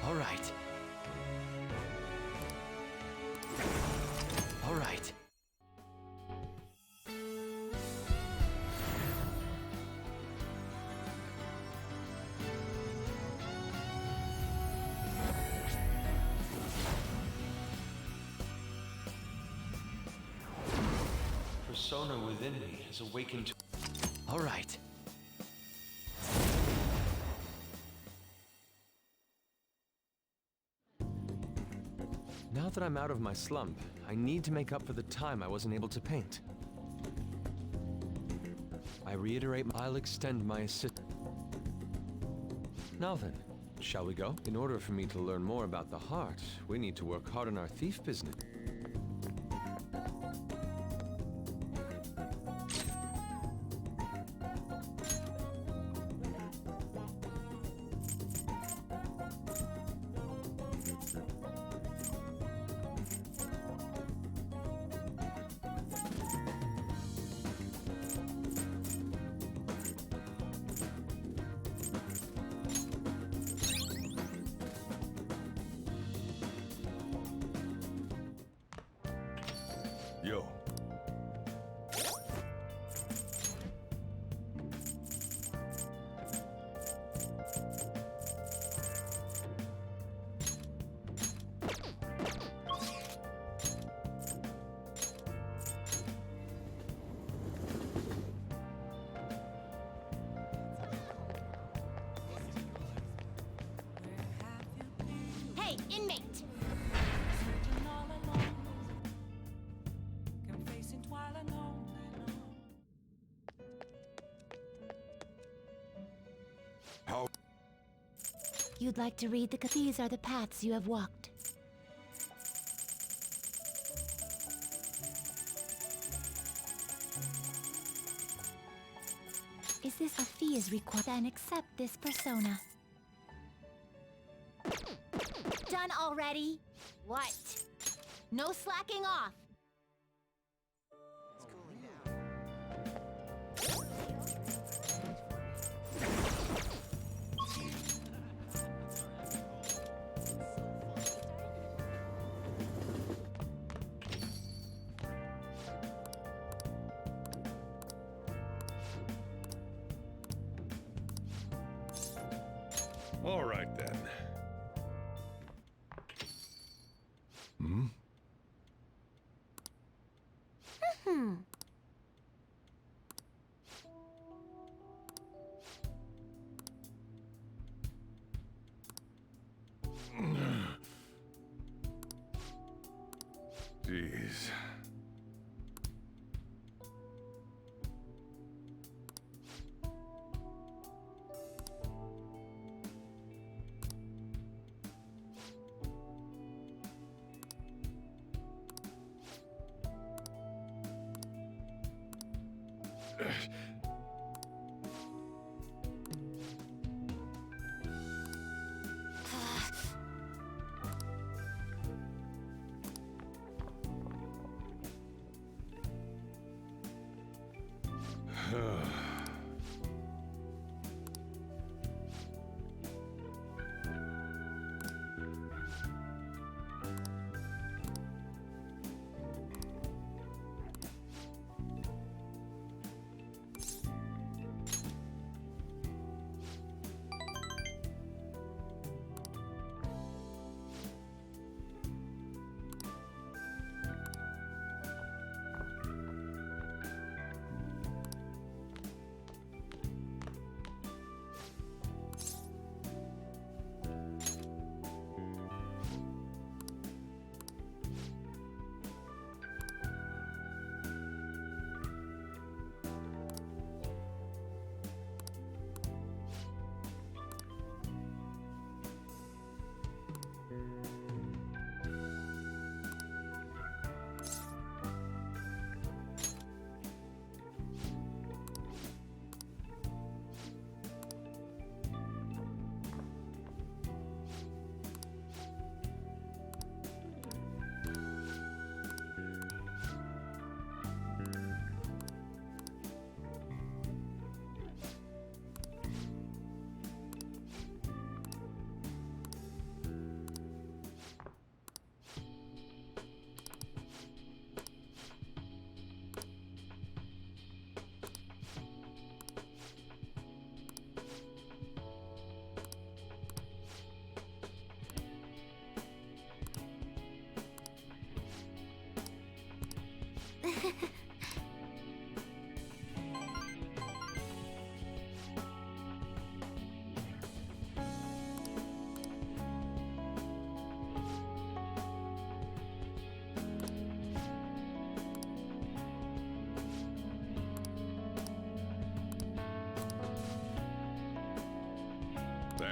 All right. All right. Persona within me has awakened to... All right. Now that I'm out of my slump, I need to make up for the time I wasn't able to paint. I reiterate, I'll extend my assist. Now then, shall we go? In order for me to learn more about the heart, we need to work hard on our thief business. Yo. Hey, inmate! Searching all alone, confessing while alone and on. How? You'd like to read these are the paths you have walked. Is this a fee is required? Then accept this persona. Done already? What? No slacking off. All right then. Hmm? Jeez.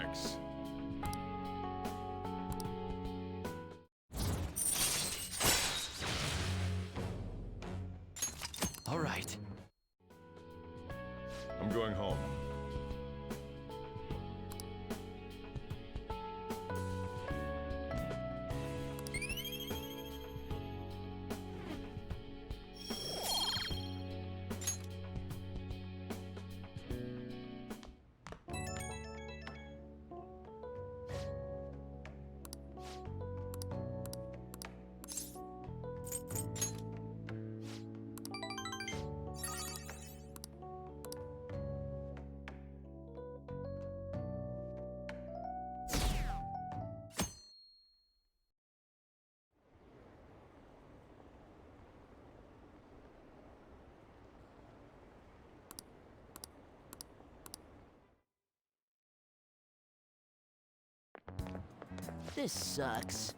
Thanks. All right. I'm going home. This sucks.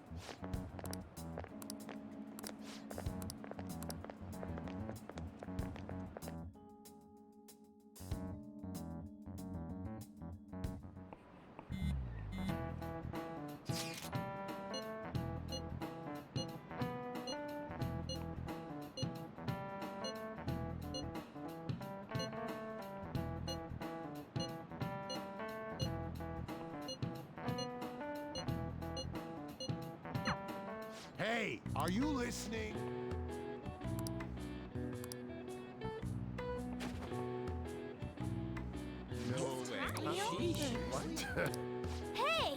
Hey, are you listening? No way. Sheesh. What? Hey!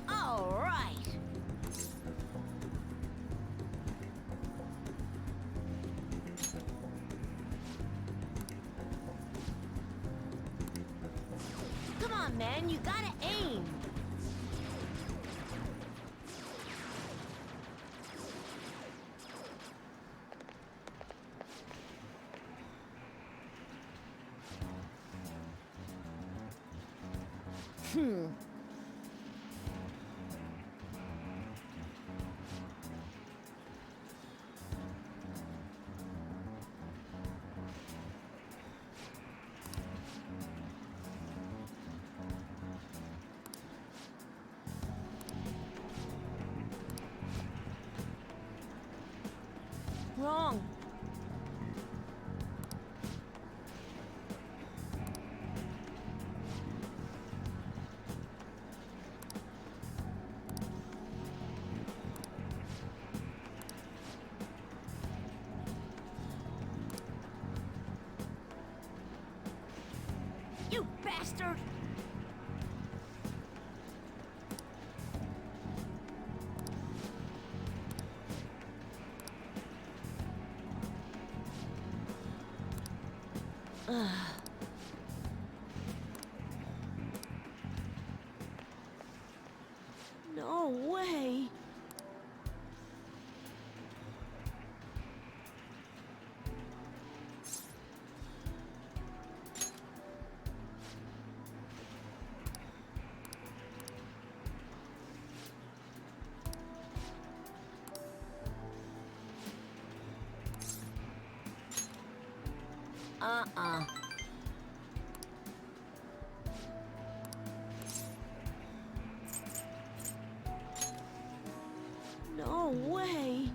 All right. Come on, man, you gotta aim. Wrong. You bastard! No way. Uh-uh. No way.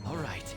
All right.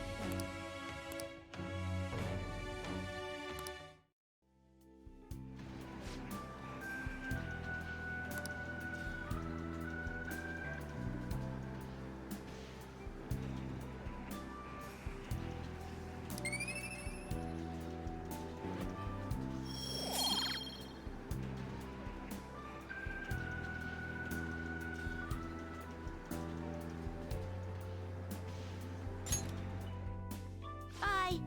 Bye.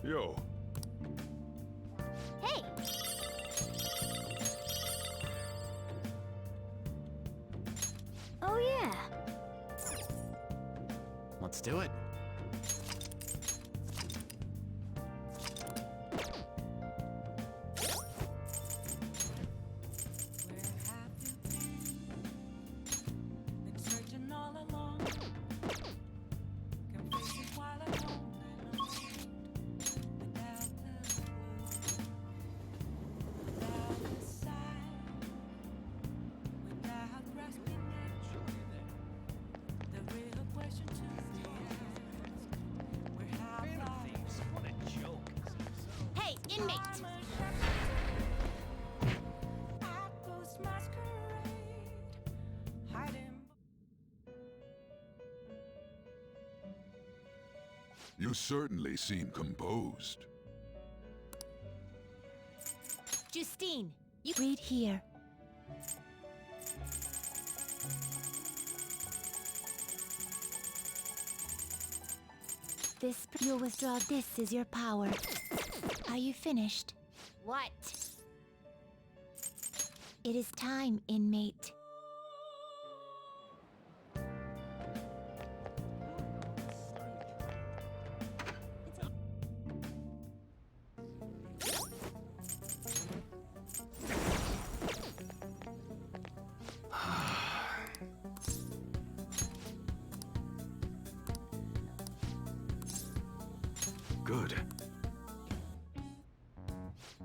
Yo. Hey. Oh yeah. Let's do it. Been searching all along. Can face it while I'm holding on. Without the without the sigh, without grasping at the real question to be asked. Where have I? What a joke. Hey, inmate. Ghost masquerade, hiding. You certainly seem composed. Justine, you read here. You'll withdraw. This is your power. Are you finished? What? It is time, inmate.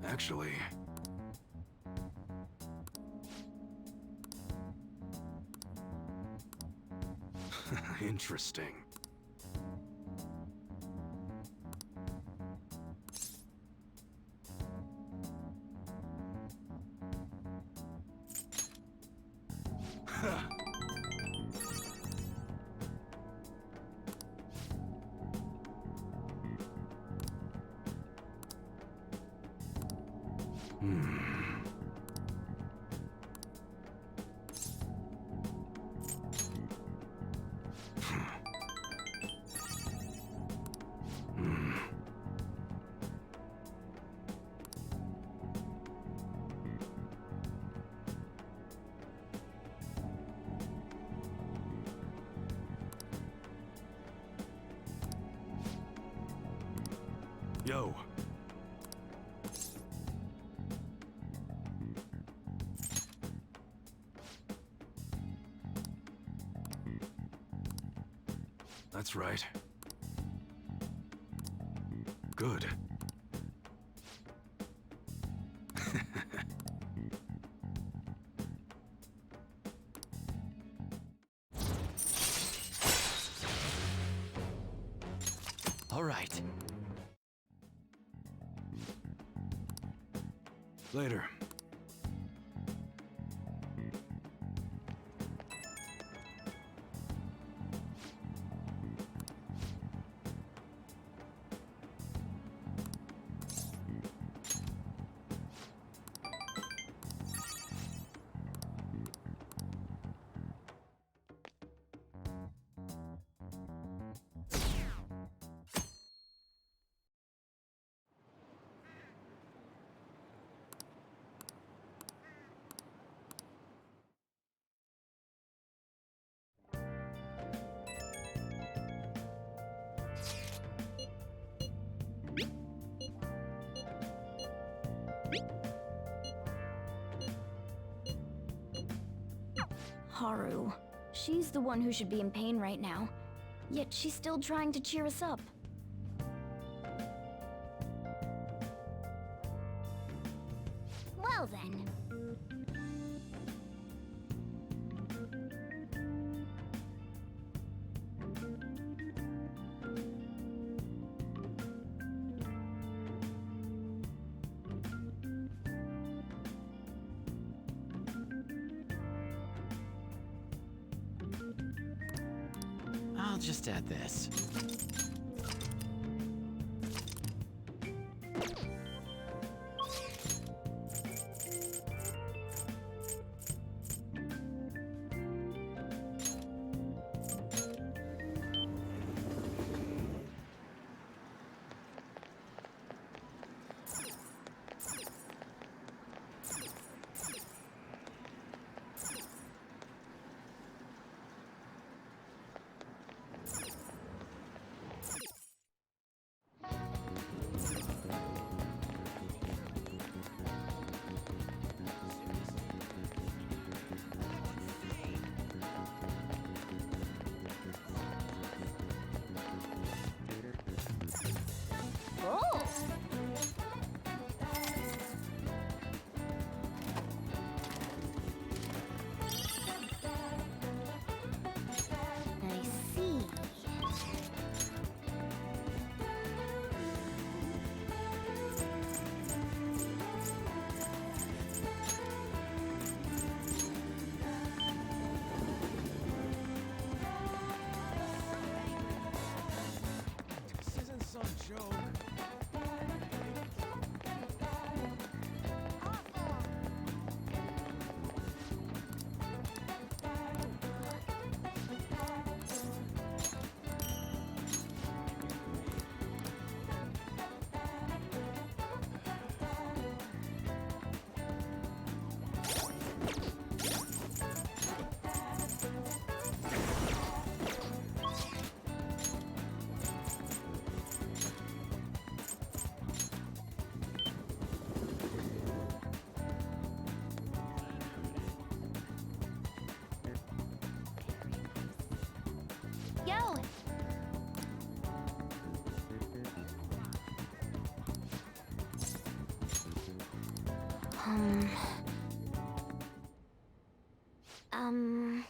Actually... Interesting. Yo. That's right. Good. All right. Later. Haru. She's the one who should be in pain right now. Yet she's still trying to cheer us up. Well then. I'll just add this. Um...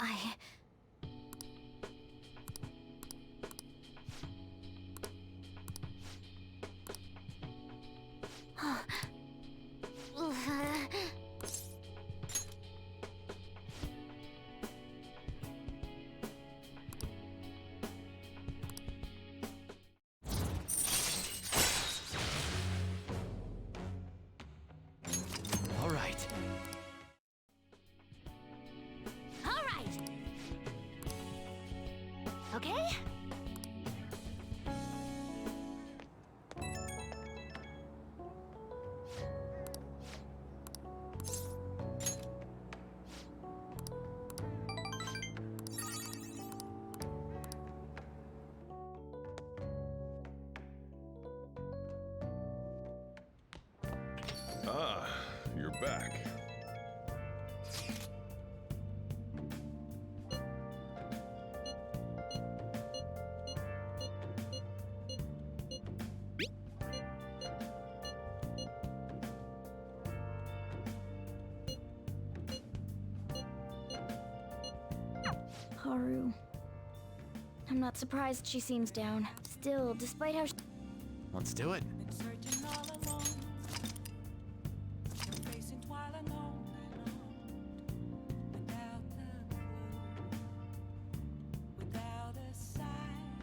I... All right. Alright! Okay? Ah, you're back. Haru. I'm not surprised she seems down. Still, despite how Let's do it. Searching all alone, you're facing twilight alone without a clue, without a sign,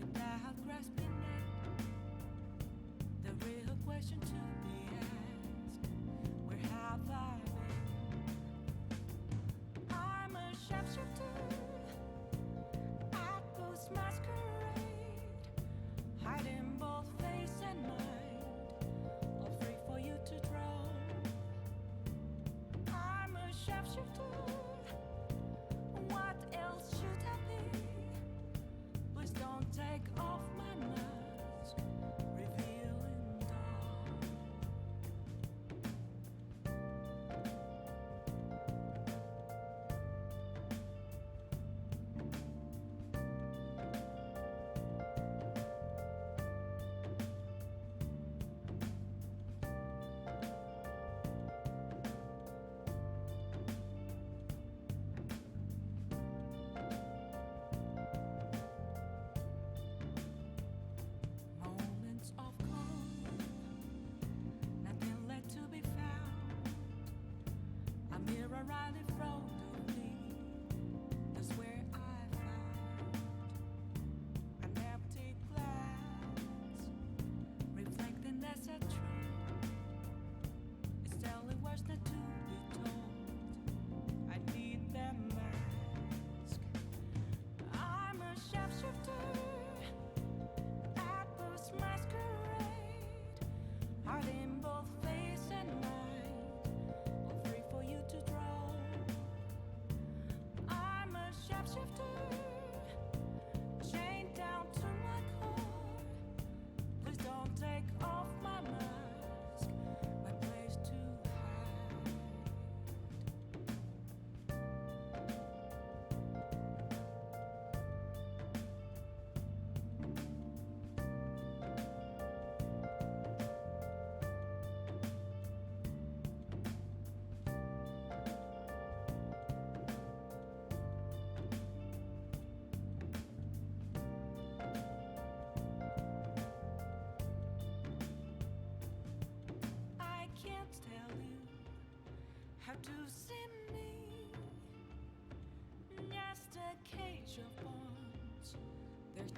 without grasping it. The real question to be asked: where have I been? I'm a sharpshooter at Ghost Masquerade. Hiding both face and mind, all free for you to draw. I'm a sharpshooter. What else should I be? Please don't take off my mask, revealing dawn.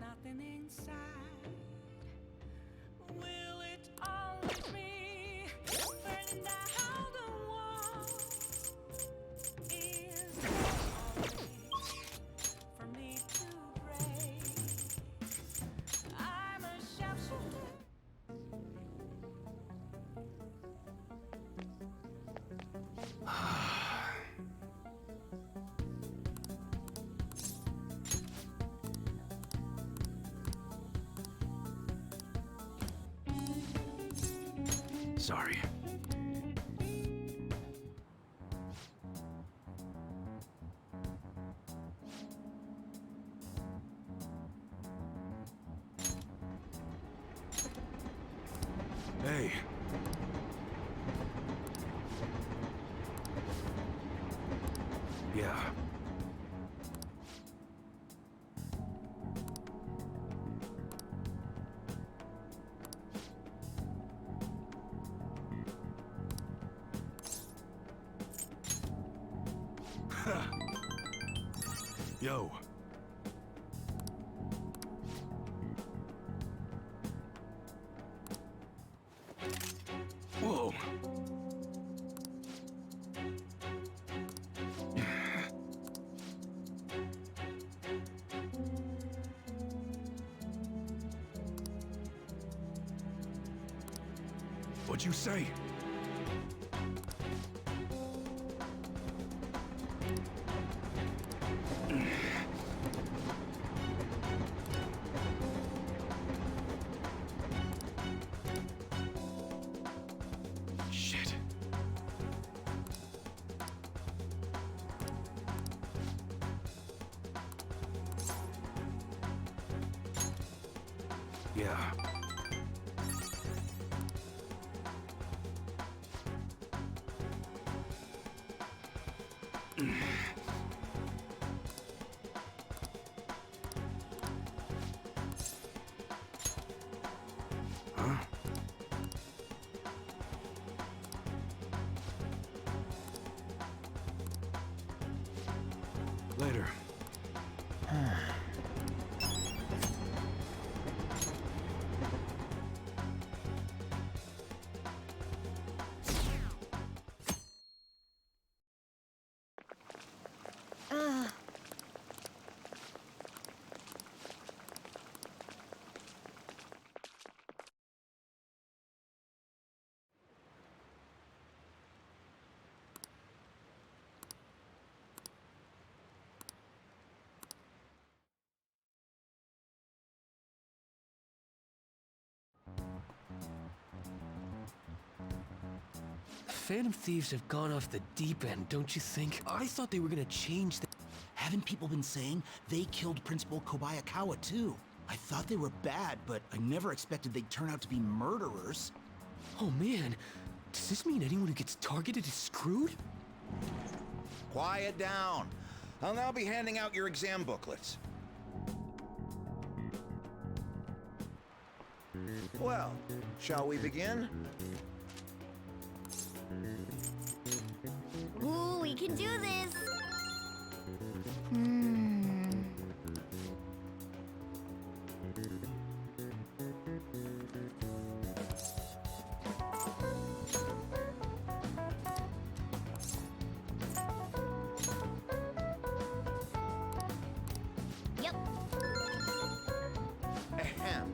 nothing inside. Will it always be burning down the wall? Is there a way for me to break? I'm a sharpshooter. Sorry. Hey. Yeah. Yo. Whoa. What'd you say? Shit. Yeah. Huh? Later. Ugh. Phantom Thieves have gone off the deep end, don't you think? I thought they were gonna change the... Haven't people been saying they killed Principal Kobayakawa too? I thought they were bad, but I never expected they'd turn out to be murderers. Oh man, does this mean anyone who gets targeted is screwed? Quiet down. I'll now be handing out your exam booklets. Well, shall we begin? Ooh, we can do this! Yep. Ahem.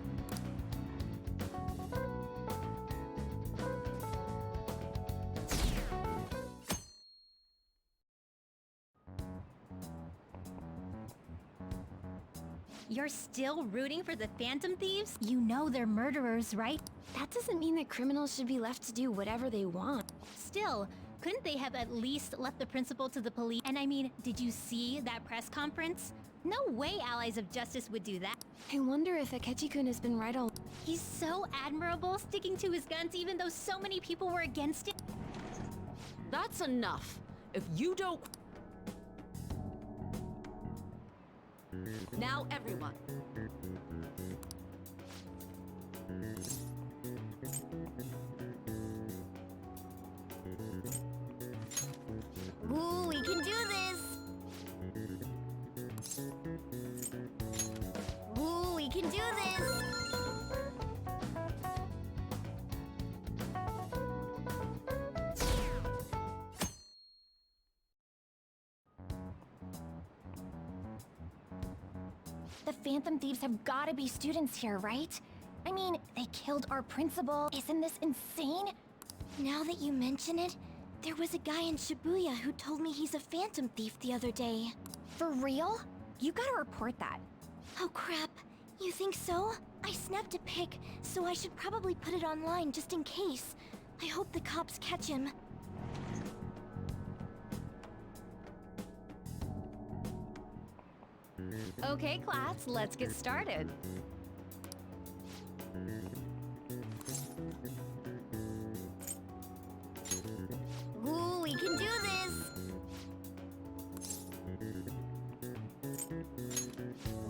You're still rooting for the Phantom Thieves? You know they're murderers, right? That doesn't mean that criminals should be left to do whatever they want. Still, couldn't they have at least left the principal to the police? And I mean, did you see that press conference? No way Allies of Justice would do that. I wonder if Akechi-kun has been right all... He's so admirable, sticking to his guns even though so many people were against it. That's enough. If you don't... Now everyone. Ooh, we can do this! Ooh, we do this! The Phantom Thieves have gotta be students here, right? I mean, they killed our principal. Isn't this insane? Now that you mention it, there was a guy in Shibuya who told me he's a Phantom Thief the other day. For real? You gotta report that. Oh crap, you think so? I snapped a pic, so I should probably put it online just in case. I hope the cops catch him. Okay, class, let's get started. Ooh, we can do this!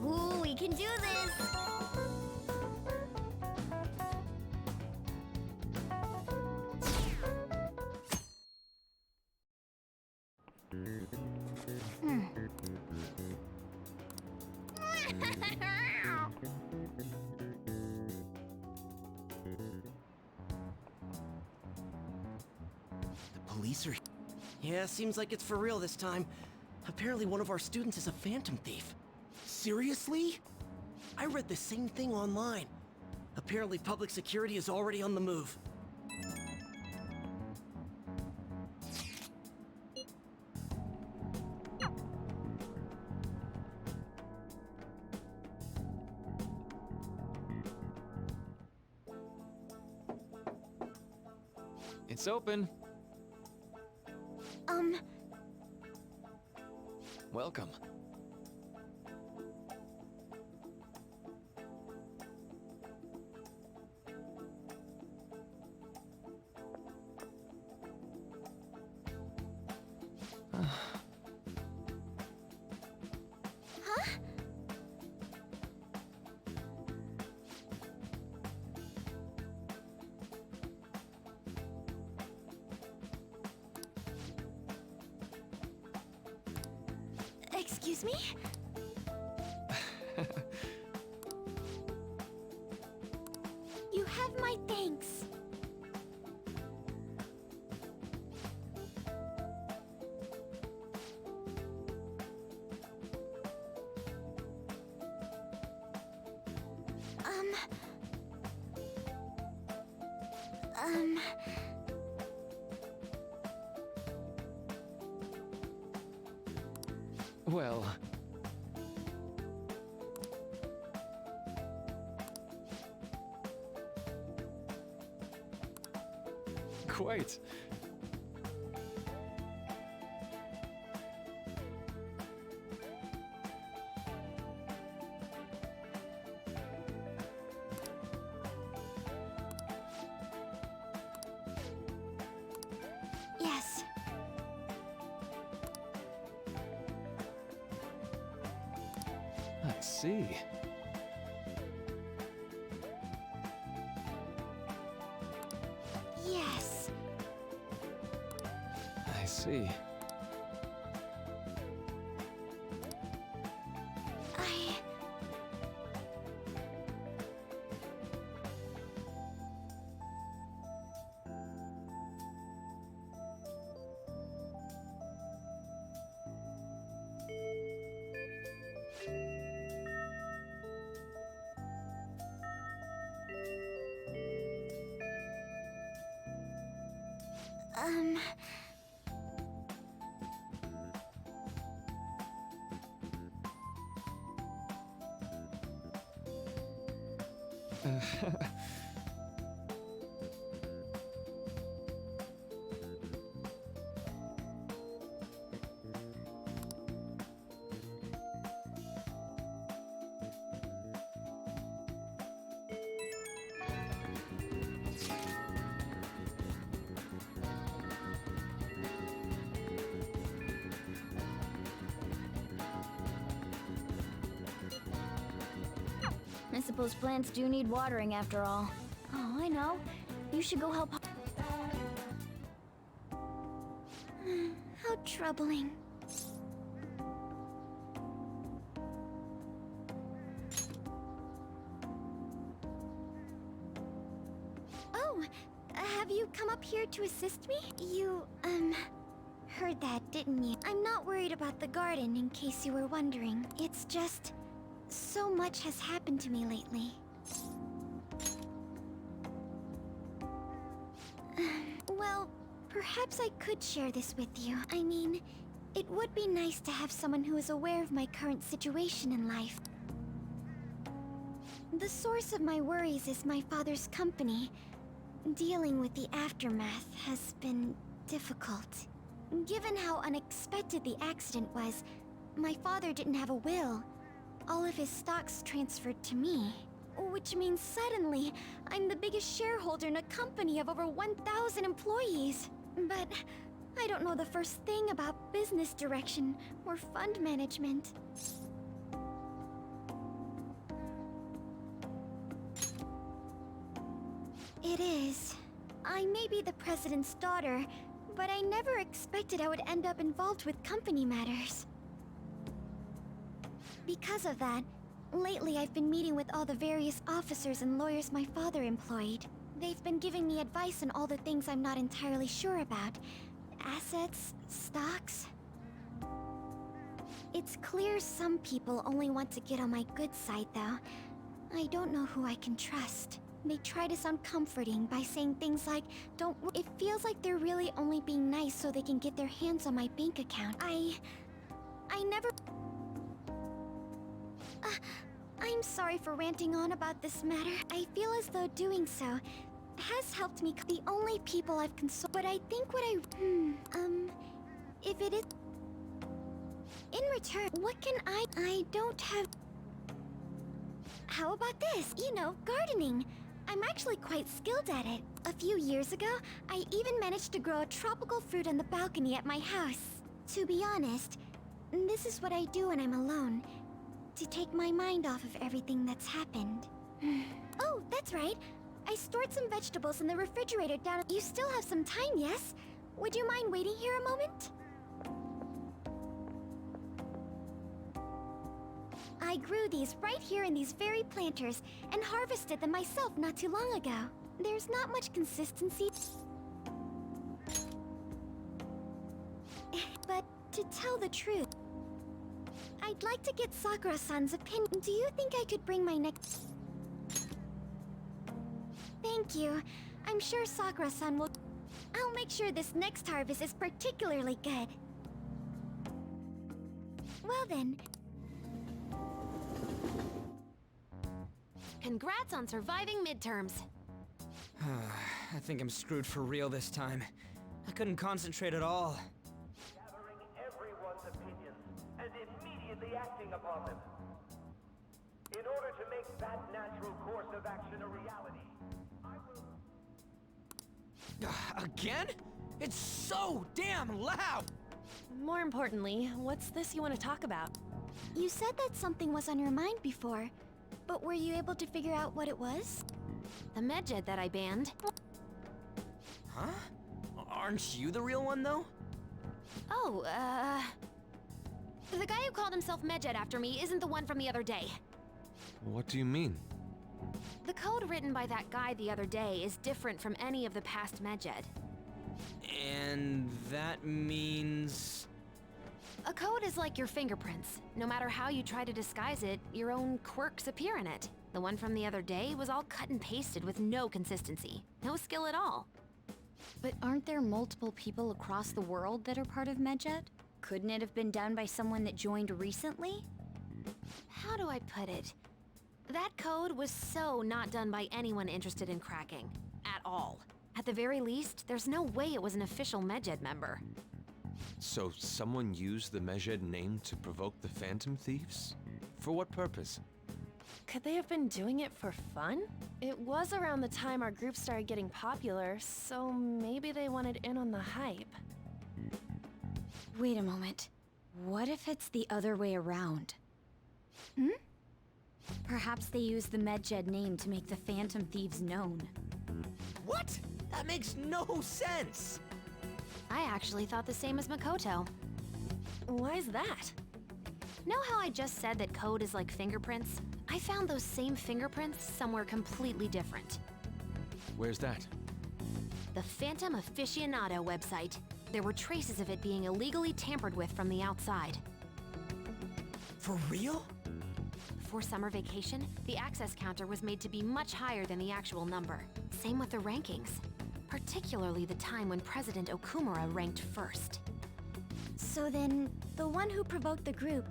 Ooh, we can do this! Police are... Yeah, seems like it's for real this time. Apparently one of our students is a Phantom Thief. Seriously? I read the same thing online. Apparently public security is already on the move. It's open. Welcome. Huh? Excuse me? You have my thanks. Well... Quite. Yes. Let's see. Yes. I see. I suppose plants do need watering after all. Oh, I know. You should go help. How troubling. Have you come up here to assist me? You, heard that, didn't you? I'm not worried about the garden, in case you were wondering. It's just... so much has happened to me lately. Well, perhaps I could share this with you. I mean, it would be nice to have someone who is aware of my current situation in life. The source of my worries is my father's company. Dealing with the aftermath has been difficult. Given how unexpected the accident was, my father didn't have a will. All of his stocks transferred to me. Which means suddenly, I'm the biggest shareholder in a company of over 1,000 employees. But I don't know the first thing about business direction or fund management. It is. I may be the president's daughter, but I never expected I would end up involved with company matters. Because of that, lately I've been meeting with all the various officers and lawyers my father employed. They've been giving me advice on all the things I'm not entirely sure about. Assets, stocks... It's clear some people only want to get on my good side, though. I don't know who I can trust. They try to sound comforting by saying things like, it feels like they're really only being nice so they can get their hands on my bank account. I never... I'm sorry for ranting on about this matter. I feel as though doing so has helped me. The only people I've consulted, but I think what if it is... In return, what can I don't have... How about this? You know, gardening. I'm actually quite skilled at it. A few years ago, I even managed to grow a tropical fruit on the balcony at my house. To be honest, this is what I do when I'm alone. To take my mind off of everything that's happened. Oh, that's right. I stored some vegetables in the refrigerator down... You still have some time, yes? Would you mind waiting here a moment? I grew these right here in these very planters and harvested them myself not too long ago. There's not much consistency. But to tell the truth, I'd like to get Sakura-san's opinion. Do you think I could bring my next... Thank you. I'm sure Sakura-san will... I'll make sure this next harvest is particularly good. Well then... Congrats on surviving midterms. I think I'm screwed for real this time. I couldn't concentrate at all. Gathering everyone's opinions and immediately acting upon them. In order to make that natural course of action a reality, I will... Again? It's so damn loud! More importantly, what's this you want to talk about? You said that something was on your mind before, but were you able to figure out what it was? The medjed that I banned. Huh? Aren't you the real one, though? Oh, the guy who called himself Medjed after me isn't the one from the other day. What do you mean? The code written by that guy the other day is different from any of the past Medjed. And that means... A code is like your fingerprints. No matter how you try to disguise it, your own quirks appear in it. The one from the other day was all cut and pasted with no consistency. No skill at all. But aren't there multiple people across the world that are part of Medjed? Couldn't it have been done by someone that joined recently? How do I put it? That code was so not done by anyone interested in cracking. At all. At the very least, there's no way it was an official Medjed member. So someone used the Medjed name to provoke the Phantom Thieves? For what purpose? Could they have been doing it for fun? It was around the time our group started getting popular, so maybe they wanted in on the hype. Wait a moment. What if it's the other way around? Perhaps they used the Medjed name to make the Phantom Thieves known. What? That makes no sense! I actually thought the same as Makoto. Why's that? Know how I just said that code is like fingerprints? I found those same fingerprints somewhere completely different. Where's that? The Phantom Aficionado website. There were traces of it being illegally tampered with from the outside. For real? For summer vacation, the access counter was made to be much higher than the actual number. Same with the rankings, particularly the time when President Okumura ranked first. So then, the one who provoked the group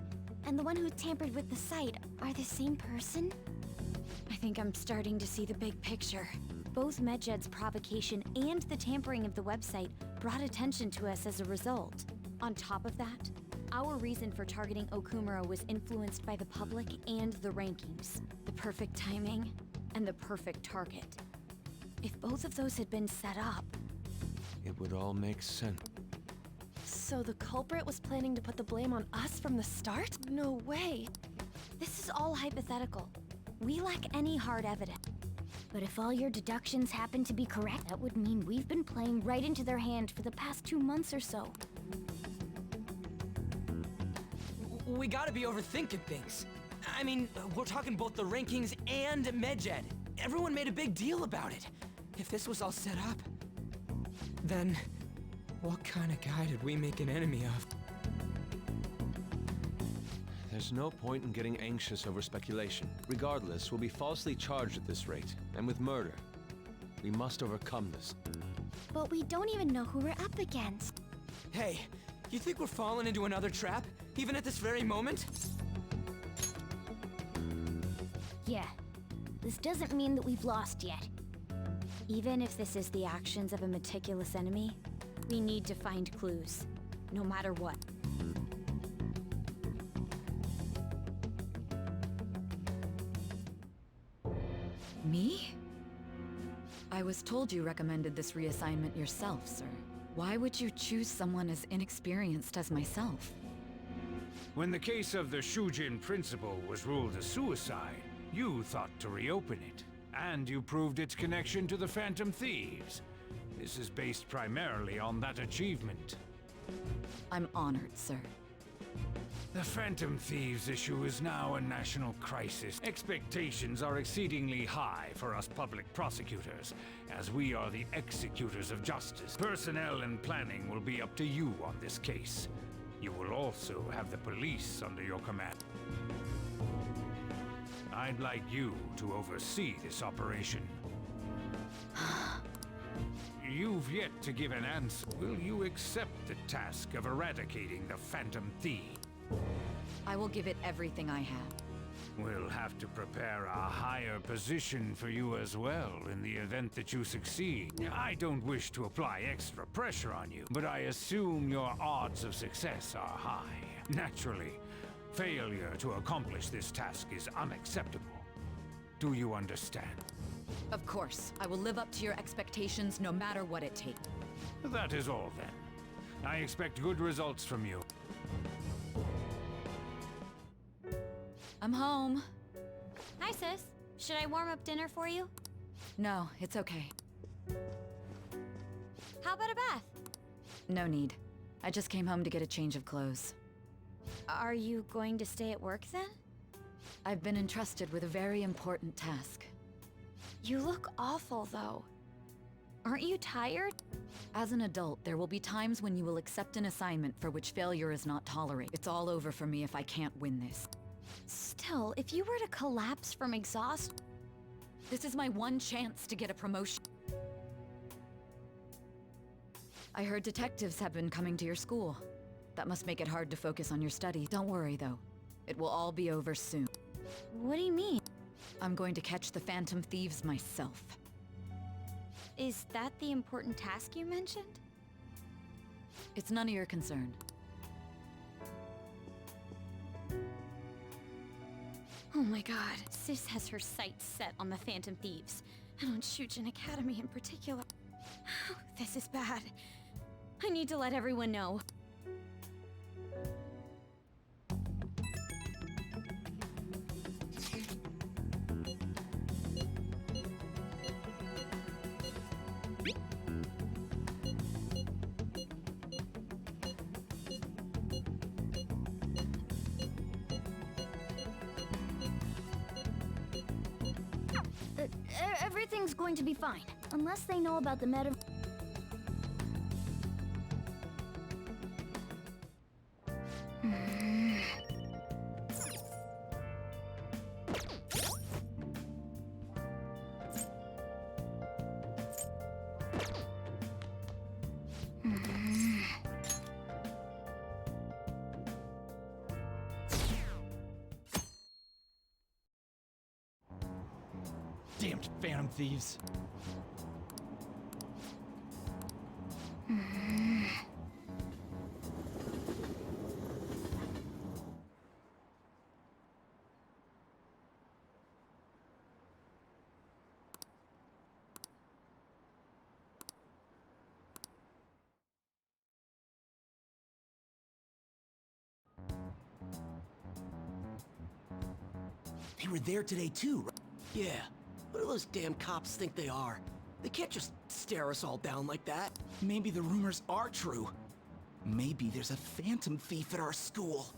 and the one who tampered with the site are the same person? I think I'm starting to see the big picture. Both Medjed's provocation and the tampering of the website brought attention to us as a result. On top of that, our reason for targeting Okumura was influenced by the public and the rankings. The perfect timing and the perfect target. If both of those had been set up... It would all make sense. So the culprit was planning to put the blame on us from the start? No way. This is all hypothetical. We lack any hard evidence. But if all your deductions happen to be correct, that would mean we've been playing right into their hand for the past 2 months or so. We gotta be overthinking things. I mean, we're talking both the rankings and Medjed. Everyone made a big deal about it. If this was all set up, then what kind of guy did we make an enemy of? There's no point in getting anxious over speculation. Regardless, we'll be falsely charged at this rate, and with murder. We must overcome this. But we don't even know who we're up against. Hey, you think we're falling into another trap, even at this very moment? Yeah. This doesn't mean that we've lost yet. Even if this is the actions of a meticulous enemy, we need to find clues, no matter what. Me? I was told you recommended this reassignment yourself, sir. Why would you choose someone as inexperienced as myself? When the case of the Shujin principal was ruled a suicide, you thought to reopen it, and you proved its connection to the Phantom Thieves. This is based primarily on that achievement. I'm honored, sir. The Phantom Thieves issue is now a national crisis. Expectations are exceedingly high for us public prosecutors, as we are the executors of justice. Personnel and planning will be up to you on this case. You will also have the police under your command. I'd like you to oversee this operation. You've yet to give an answer. Will you accept the task of eradicating the Phantom Thieves? I will give it everything I have. We'll have to prepare a higher position for you as well in the event that you succeed. I don't wish to apply extra pressure on you, but I assume your odds of success are high. Naturally, failure to accomplish this task is unacceptable. Do you understand? Of course. I will live up to your expectations no matter what it takes. That is all then. I expect good results from you. I'm home. Hi, sis. Should I warm up dinner for you? No, it's okay. How about a bath? No need. I just came home to get a change of clothes. Are you going to stay at work then? I've been entrusted with a very important task. You look awful, though. Aren't you tired? As an adult, there will be times when you will accept an assignment for which failure is not tolerated. It's all over for me if I can't win this. Still, if you were to collapse from exhaustion... This is my one chance to get a promotion. I heard detectives have been coming to your school. That must make it hard to focus on your studies. Don't worry, though. It will all be over soon. What do you mean? I'm going to catch the Phantom Thieves myself. Is that the important task you mentioned? It's none of your concern. Oh my god, Sis has her sights set on the Phantom Thieves, and on Shujin Academy in particular. This is bad. I need to let everyone know. Everything's going to be fine, unless they know about the Damned Phantom Thieves. They were there today too, right? Yeah. What do those damn cops think they are? They can't just stare us all down like that. Maybe the rumors are true. Maybe there's a phantom thief at our school.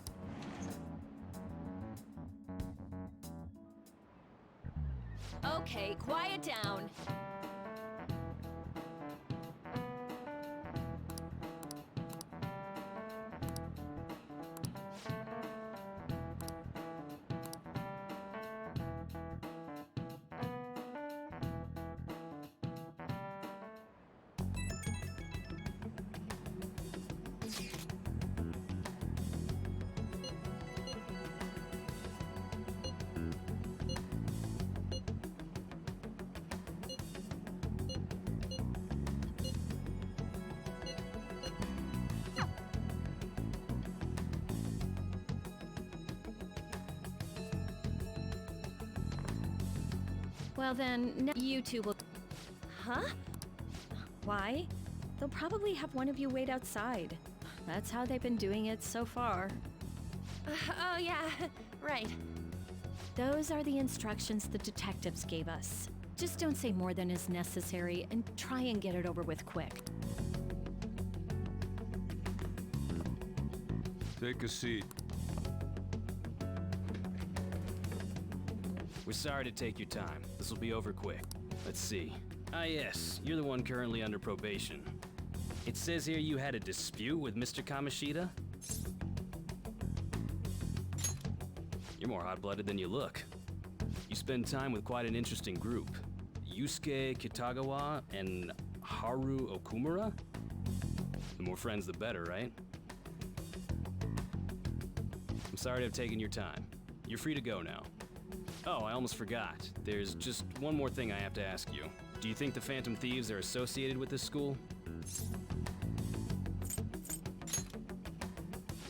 Okay, quiet down. Well then, you two will... Huh? Why? They'll probably have one of you wait outside. That's how they've been doing it so far. Oh yeah, right. Those are the instructions the detectives gave us. Just don't say more than is necessary and try and get it over with quick. Take a seat. We're sorry to take your time. This will be over quick. Let's see. Ah yes, you're the one currently under probation. It says here you had a dispute with Mr. Kamoshida? You're more hot-blooded than you look. You spend time with quite an interesting group. Yusuke Kitagawa and Haru Okumura? The more friends, the better, right? I'm sorry to have taken your time. You're free to go now. Oh, I almost forgot. There's just one more thing I have to ask you. Do you think the Phantom Thieves are associated with this school?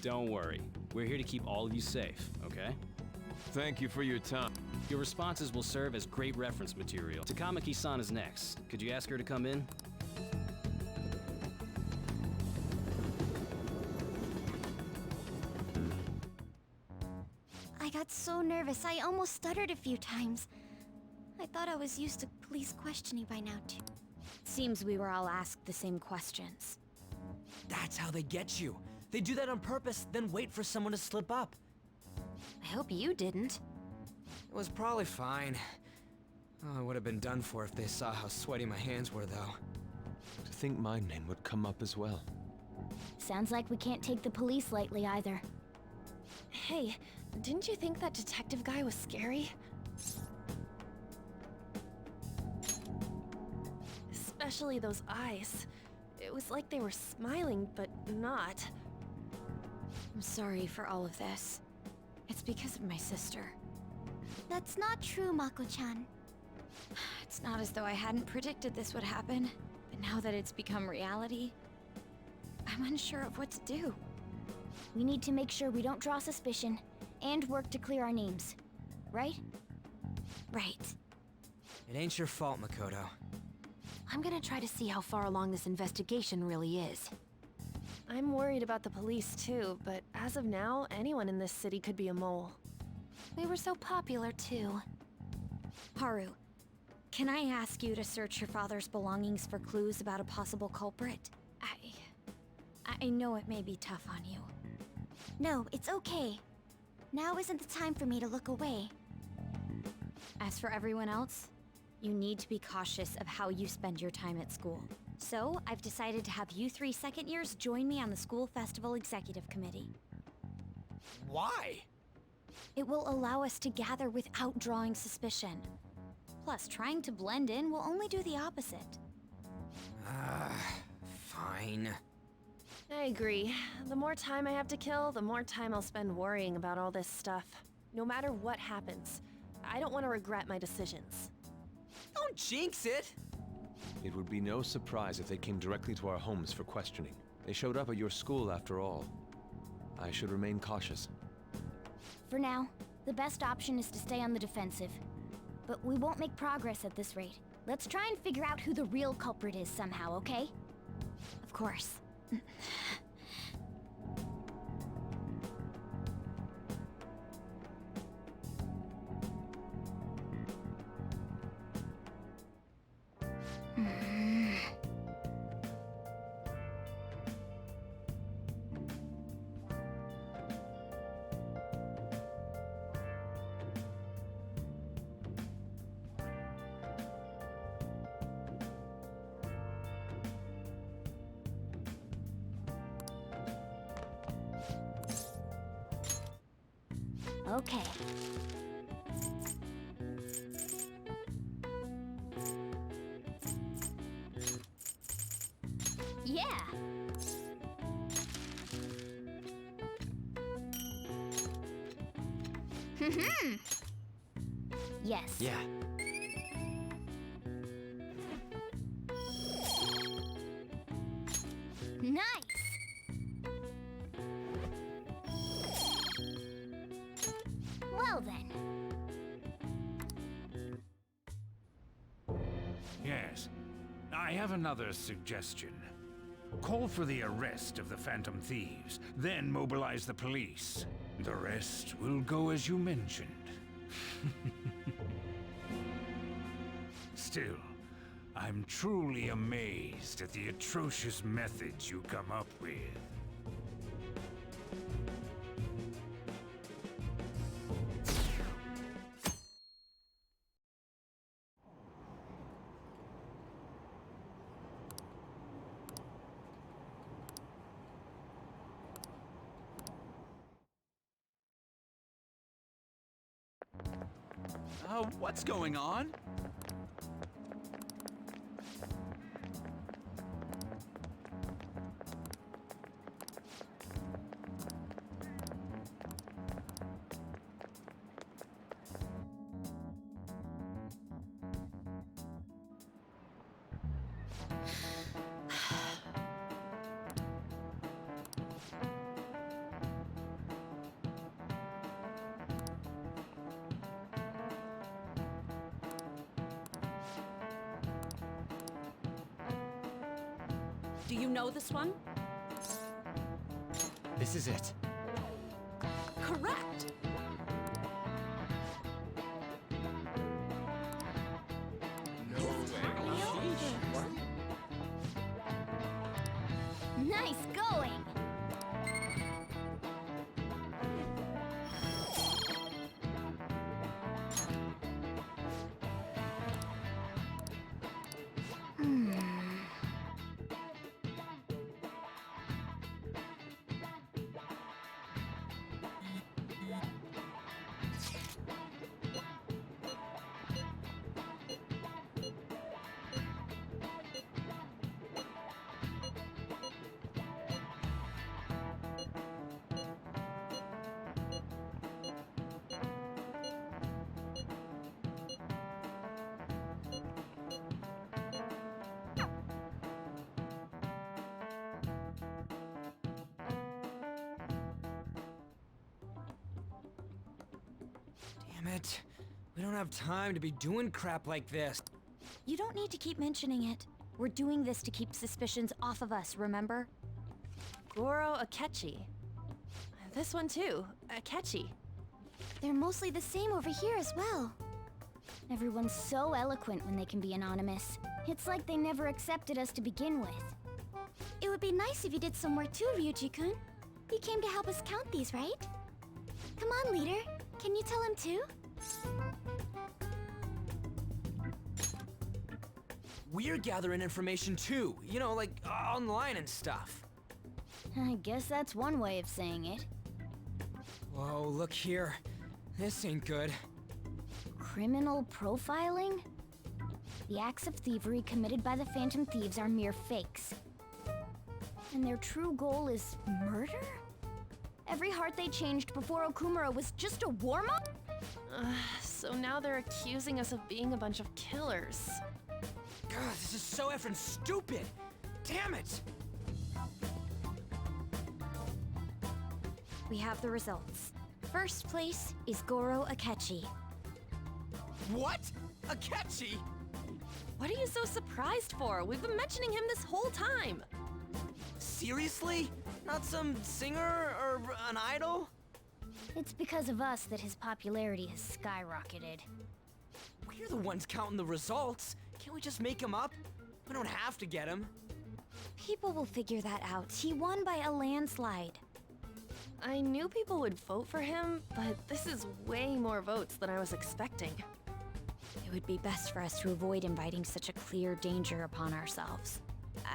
Don't worry. We're here to keep all of you safe, okay? Thank you for your time. Your responses will serve as great reference material. Takamaki-san is next. Could you ask her to come in? I got so nervous, I almost stuttered a few times. I thought I was used to police questioning by now, too. Seems we were all asked the same questions. That's how they get you. They do that on purpose, then wait for someone to slip up. I hope you didn't. It was probably fine. Oh, I would have been done for if they saw how sweaty my hands were, though. To think my name would come up as well. Sounds like we can't take the police lightly either. Hey, didn't you think that detective guy was scary? Especially those eyes. It was like they were smiling, but not. I'm sorry for all of this. It's because of my sister. That's not true, Mako-chan. It's not as though I hadn't predicted this would happen, but now that it's become reality, I'm unsure of what to do. We need to make sure we don't draw suspicion, and work to clear our names. Right? Right. It ain't your fault, Makoto. I'm gonna try to see how far along this investigation really is. I'm worried about the police too, but as of now, anyone in this city could be a mole. We were so popular too. Haru, can I ask you to search your father's belongings for clues about a possible culprit? I know it may be tough on you. No, it's okay. Now isn't the time for me to look away. As for everyone else, you need to be cautious of how you spend your time at school. So, I've decided to have you 3 second years join me on the school festival executive committee. Why? It will allow us to gather without drawing suspicion. Plus, trying to blend in will only do the opposite. Fine. I agree. The more time I have to kill, the more time I'll spend worrying about all this stuff. No matter what happens, I don't want to regret my decisions. Don't jinx it! It would be no surprise if they came directly to our homes for questioning. They showed up at your school after all. I should remain cautious. For now, the best option is to stay on the defensive. But we won't make progress at this rate. Let's try and figure out who the real culprit is somehow, okay? Of course. Okay. Yeah. Yes. Yeah. Nice. Well then. Yes. I have another suggestion. Call for the arrest of the Phantom Thieves, then mobilize the police. The rest will go as you mentioned. Still, I'm truly amazed at the atrocious methods you come up with. What's going on? Do you know this one? This is it. Correct! Nice going! Damn it. We don't have time to be doing crap like this. You don't need to keep mentioning it. We're doing this to keep suspicions off of us, remember? Goro Akechi. This one too, Akechi. They're mostly the same over here as well. Everyone's so eloquent when they can be anonymous. It's like they never accepted us to begin with. It would be nice if you did some work too, Ryuji-kun. You came to help us count these, right? Come on, leader. Can you tell him too? We're gathering information too, you know, like online and stuff. I guess that's one way of saying it. Whoa, look here. This ain't good. Criminal profiling? The acts of thievery committed by the Phantom Thieves are mere fakes. And their true goal is murder? Every heart they changed before Okumura was just a warm-up? So now they're accusing us of being a bunch of killers. God, this is so effing stupid! Damn it! We have the results. First place is Goro Akechi. What? Akechi? What are you so surprised for? We've been mentioning him this whole time. Seriously? Not some singer or an idol? It's because of us that his popularity has skyrocketed. We're the ones counting the results. Can't we just make him up? We don't have to get him. People will figure that out. He won by a landslide. I knew people would vote for him, but this is way more votes than I was expecting. It would be best for us to avoid inviting such a clear danger upon ourselves.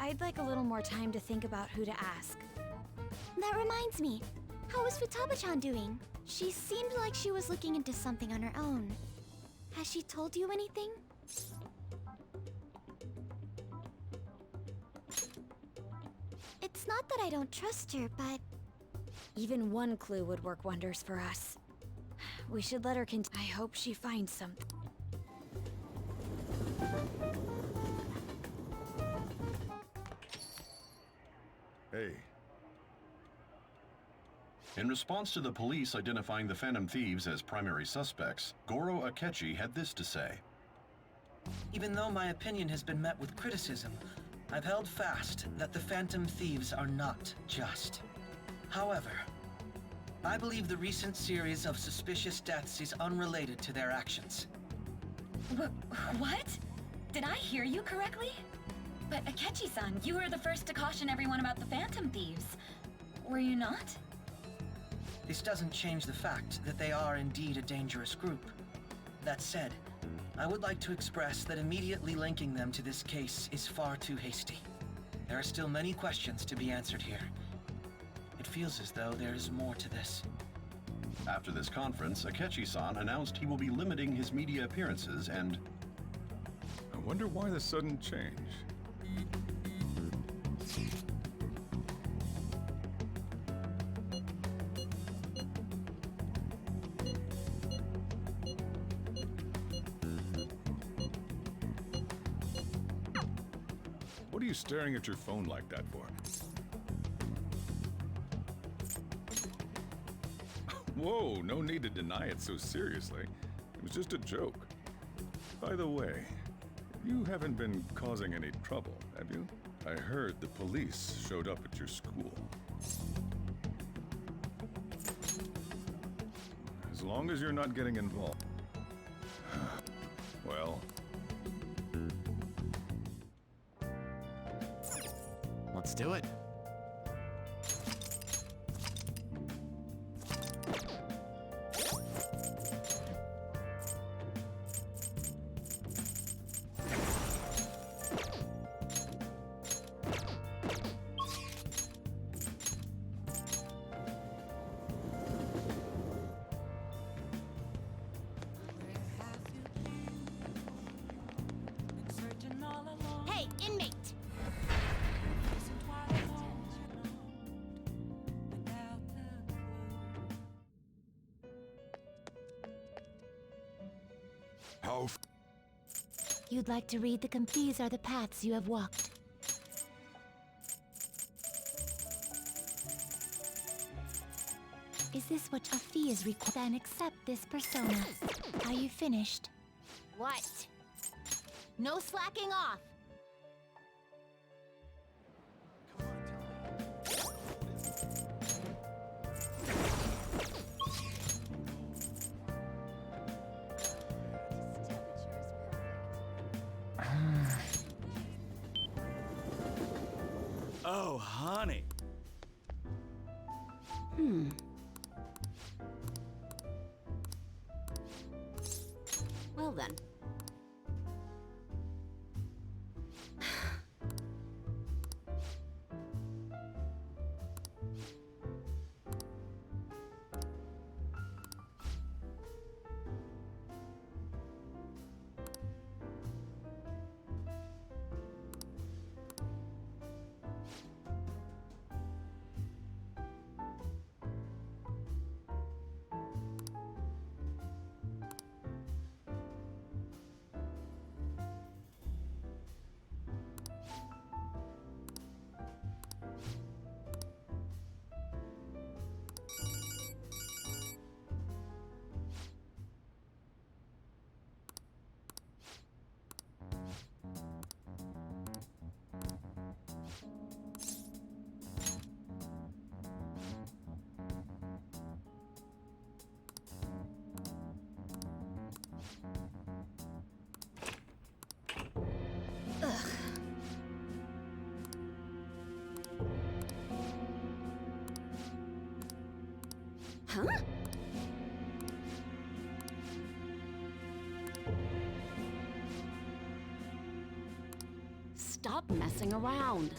I'd like a little more time to think about who to ask. That reminds me. How is Futaba-chan doing? She seemed like she was looking into something on her own. Has she told you anything? It's not that I don't trust her, but... Even one clue would work wonders for us. We should let her I hope she finds something. Hey. In response to the police identifying the Phantom Thieves as primary suspects, Goro Akechi had this to say. Even though my opinion has been met with criticism, I've held fast that the Phantom Thieves are not just. However, I believe the recent series of suspicious deaths is unrelated to their actions. What? Did I hear you correctly? But Akechi-san, you were the first to caution everyone about the Phantom Thieves. Were you not? This doesn't change the fact that they are indeed a dangerous group. That said, I would like to express that immediately linking them to this case is far too hasty. There are still many questions to be answered here. It feels as though there is more to this. After this conference, Akechi-san announced he will be limiting his media appearances and... I wonder why the sudden change. What are you staring at your phone like that for? Whoa, no need to deny it so seriously. It was just a joke. By the way, you haven't been causing any trouble, have you? I heard the police showed up at your school. As long as you're not getting involved. Well... Let's do it. Hey, inmate! How You'd like to read these are the paths you have walked. Is this what a fee is required? Then accept this persona. Are you finished? What? No slacking off! Oh, honey. Well then. Stop messing around.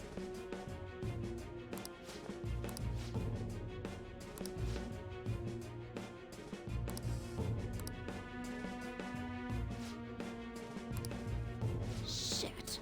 Shit.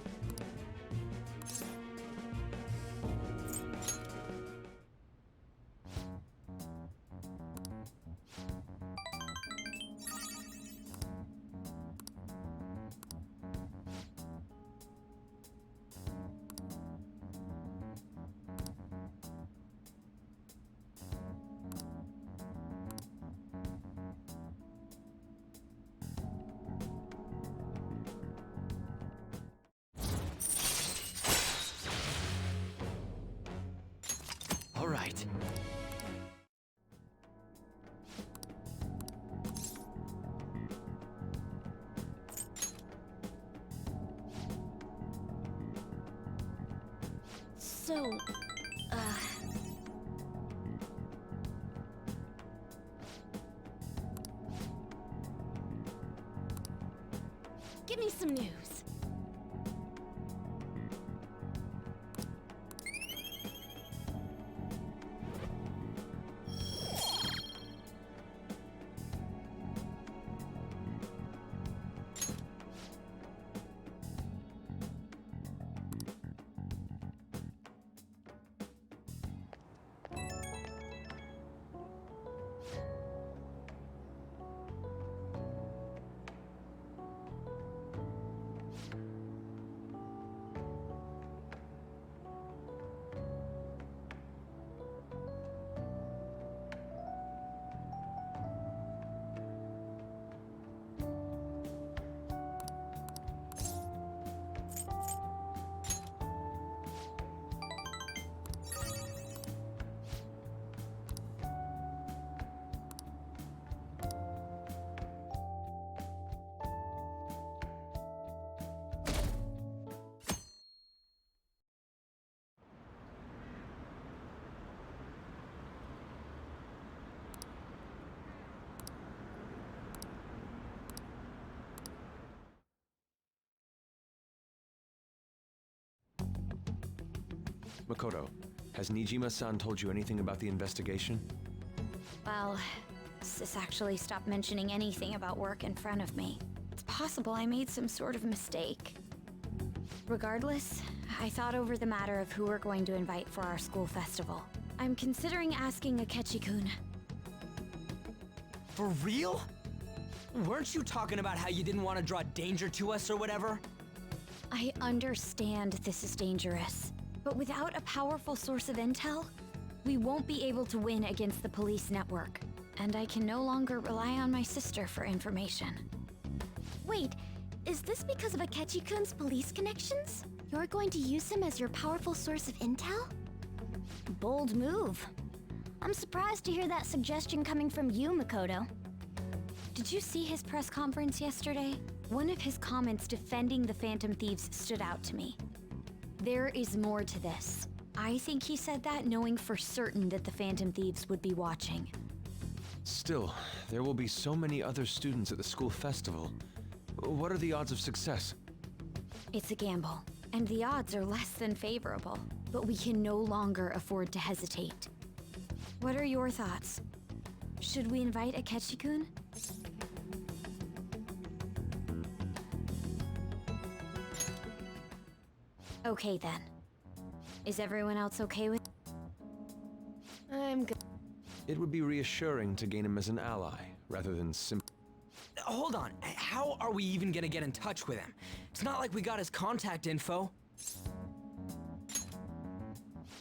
All right. So, Give me some news. Makoto, has Nijima-san told you anything about the investigation? Well, Sis actually stopped mentioning anything about work in front of me. It's possible I made some sort of mistake. Regardless, I thought over the matter of who we're going to invite for our school festival. I'm considering asking Akechi-kun. For real? Weren't you talking about how you didn't want to draw danger to us or whatever? I understand this is dangerous, but without a powerful source of intel, we won't be able to win against the police network. And I can no longer rely on my sister for information. Wait, is this because of Akechi-kun's police connections? You're going to use him as your powerful source of intel? Bold move. I'm surprised to hear that suggestion coming from you, Makoto. Did you see his press conference yesterday? One of his comments defending the Phantom Thieves stood out to me. There is more to this. I think he said that knowing for certain that the Phantom Thieves would be watching. Still, there will be so many other students at the school festival. What are the odds of success? It's a gamble, and the odds are less than favorable. But we can no longer afford to hesitate. What are your thoughts? Should we invite Akechi-kun? Okay then. Is everyone else okay with? I'm good. It would be reassuring to gain him as an ally, rather than simply... Hold on, how are we even gonna get in touch with him? It's not like we got his contact info.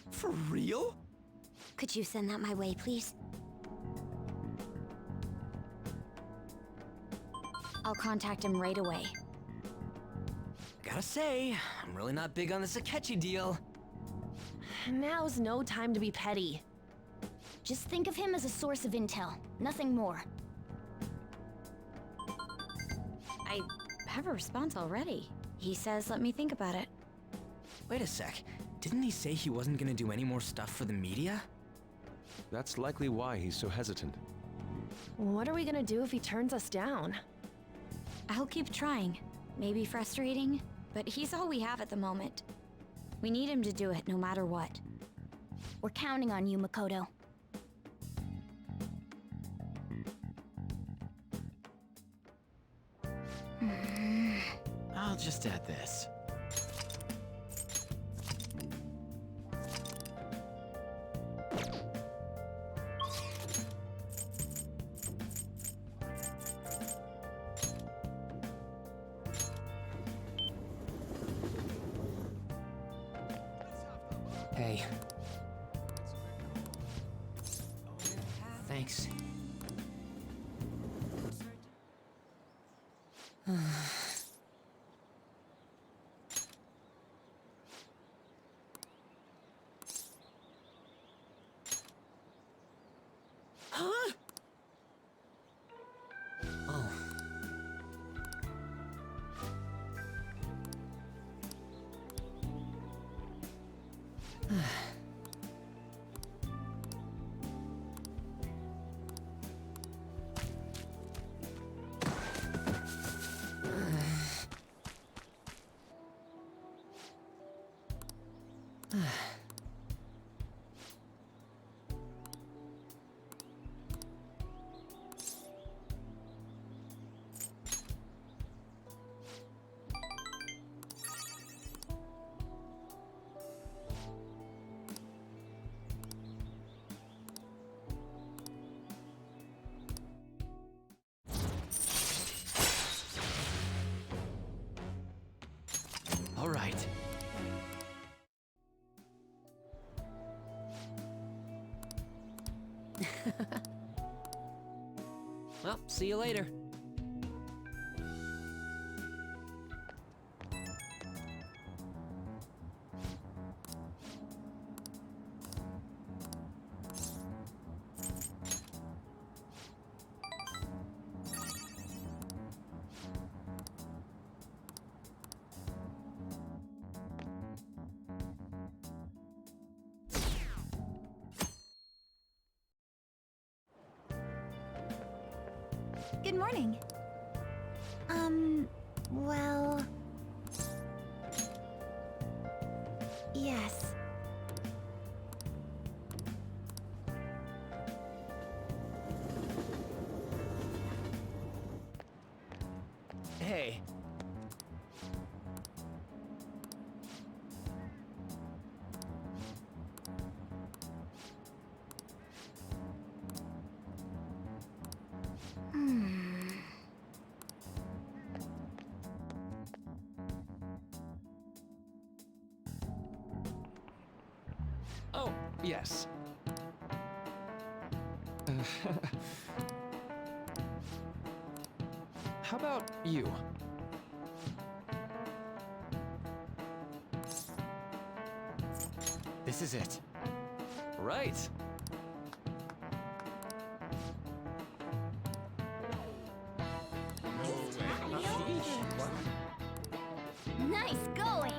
For real? Could you send that my way, please? I'll contact him right away. Gotta say, I'm really not big on this Akechi deal. Now's no time to be petty. Just think of him as a source of intel, nothing more. I have a response already. He says let me think about it. Wait a sec, didn't he say he wasn't gonna do any more stuff for the media? That's likely why he's so hesitant. What are we gonna do if he turns us down? I'll keep trying. Maybe frustrating, but he's all we have at the moment. We need him to do it no matter what. We're counting on you, Makoto. I'll just add this. Hey. Thanks. Huh? Oh. All right. Well, see you later. Good morning. Well... Yes. Hey. Oh, yes. How about you? This is it. Right. Nice going!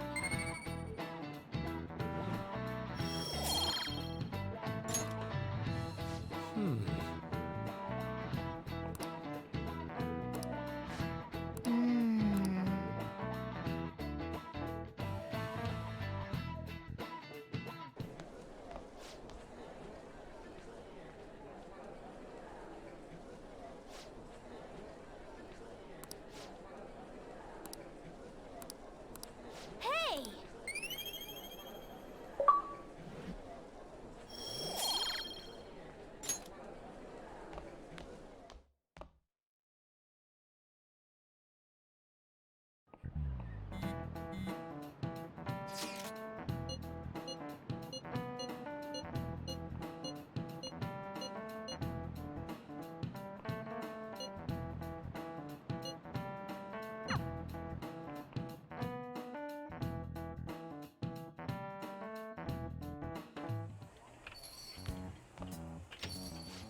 Hey!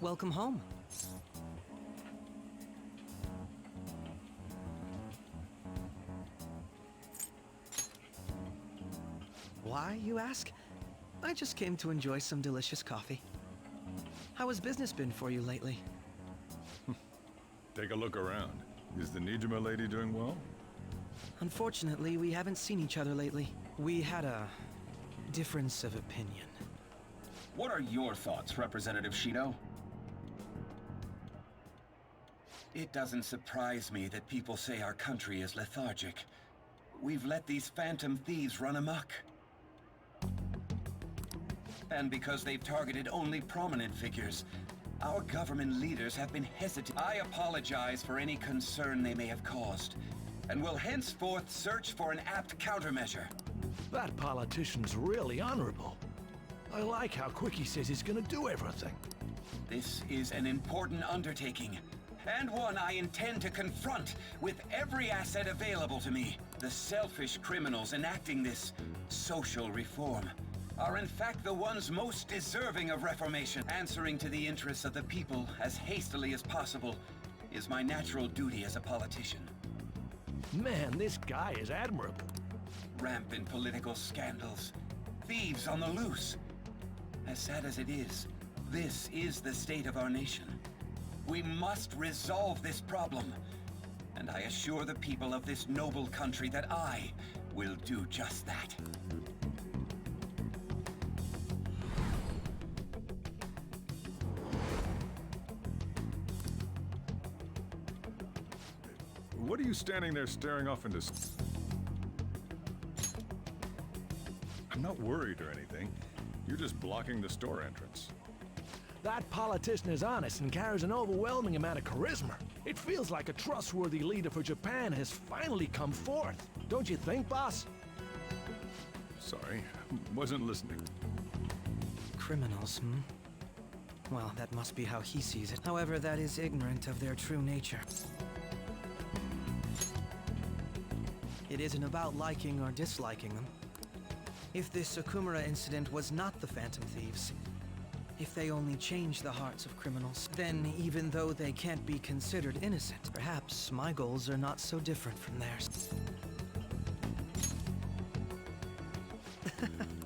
Welcome home. Why, you ask? I just came to enjoy some delicious coffee. How has business been for you lately? Take a look around. Is the Nijima lady doing well? Unfortunately, we haven't seen each other lately. We had a difference of opinion. What are your thoughts, Representative Shido? It doesn't surprise me that people say our country is lethargic. We've let these phantom thieves run amok. And because they've targeted only prominent figures, our government leaders have been hesitant. I apologize for any concern they may have caused, and will henceforth search for an apt countermeasure. That politician's really honorable. I like how quick he says he's gonna do everything. This is an important undertaking, and one I intend to confront with every asset available to me. The selfish criminals enacting this social reform are in fact the ones most deserving of reformation. Answering to the interests of the people as hastily as possible is my natural duty as a politician. Man, this guy is admirable. Rampant political scandals, thieves on the loose. As sad as it is, this is the state of our nation. We must resolve this problem, and I assure the people of this noble country that I will do just that. What are you standing there staring off into... I'm not worried or anything. You're just blocking the store entrance. That politician is honest and carries an overwhelming amount of charisma. It feels like a trustworthy leader for Japan has finally come forth. Don't you think, boss? Sorry, wasn't listening. Criminals, Well, that must be how he sees it. However, that is ignorant of their true nature. It isn't about liking or disliking them. If this Okumura incident was not the Phantom Thieves, if they only change the hearts of criminals, then even though they can't be considered innocent, perhaps my goals are not so different from theirs.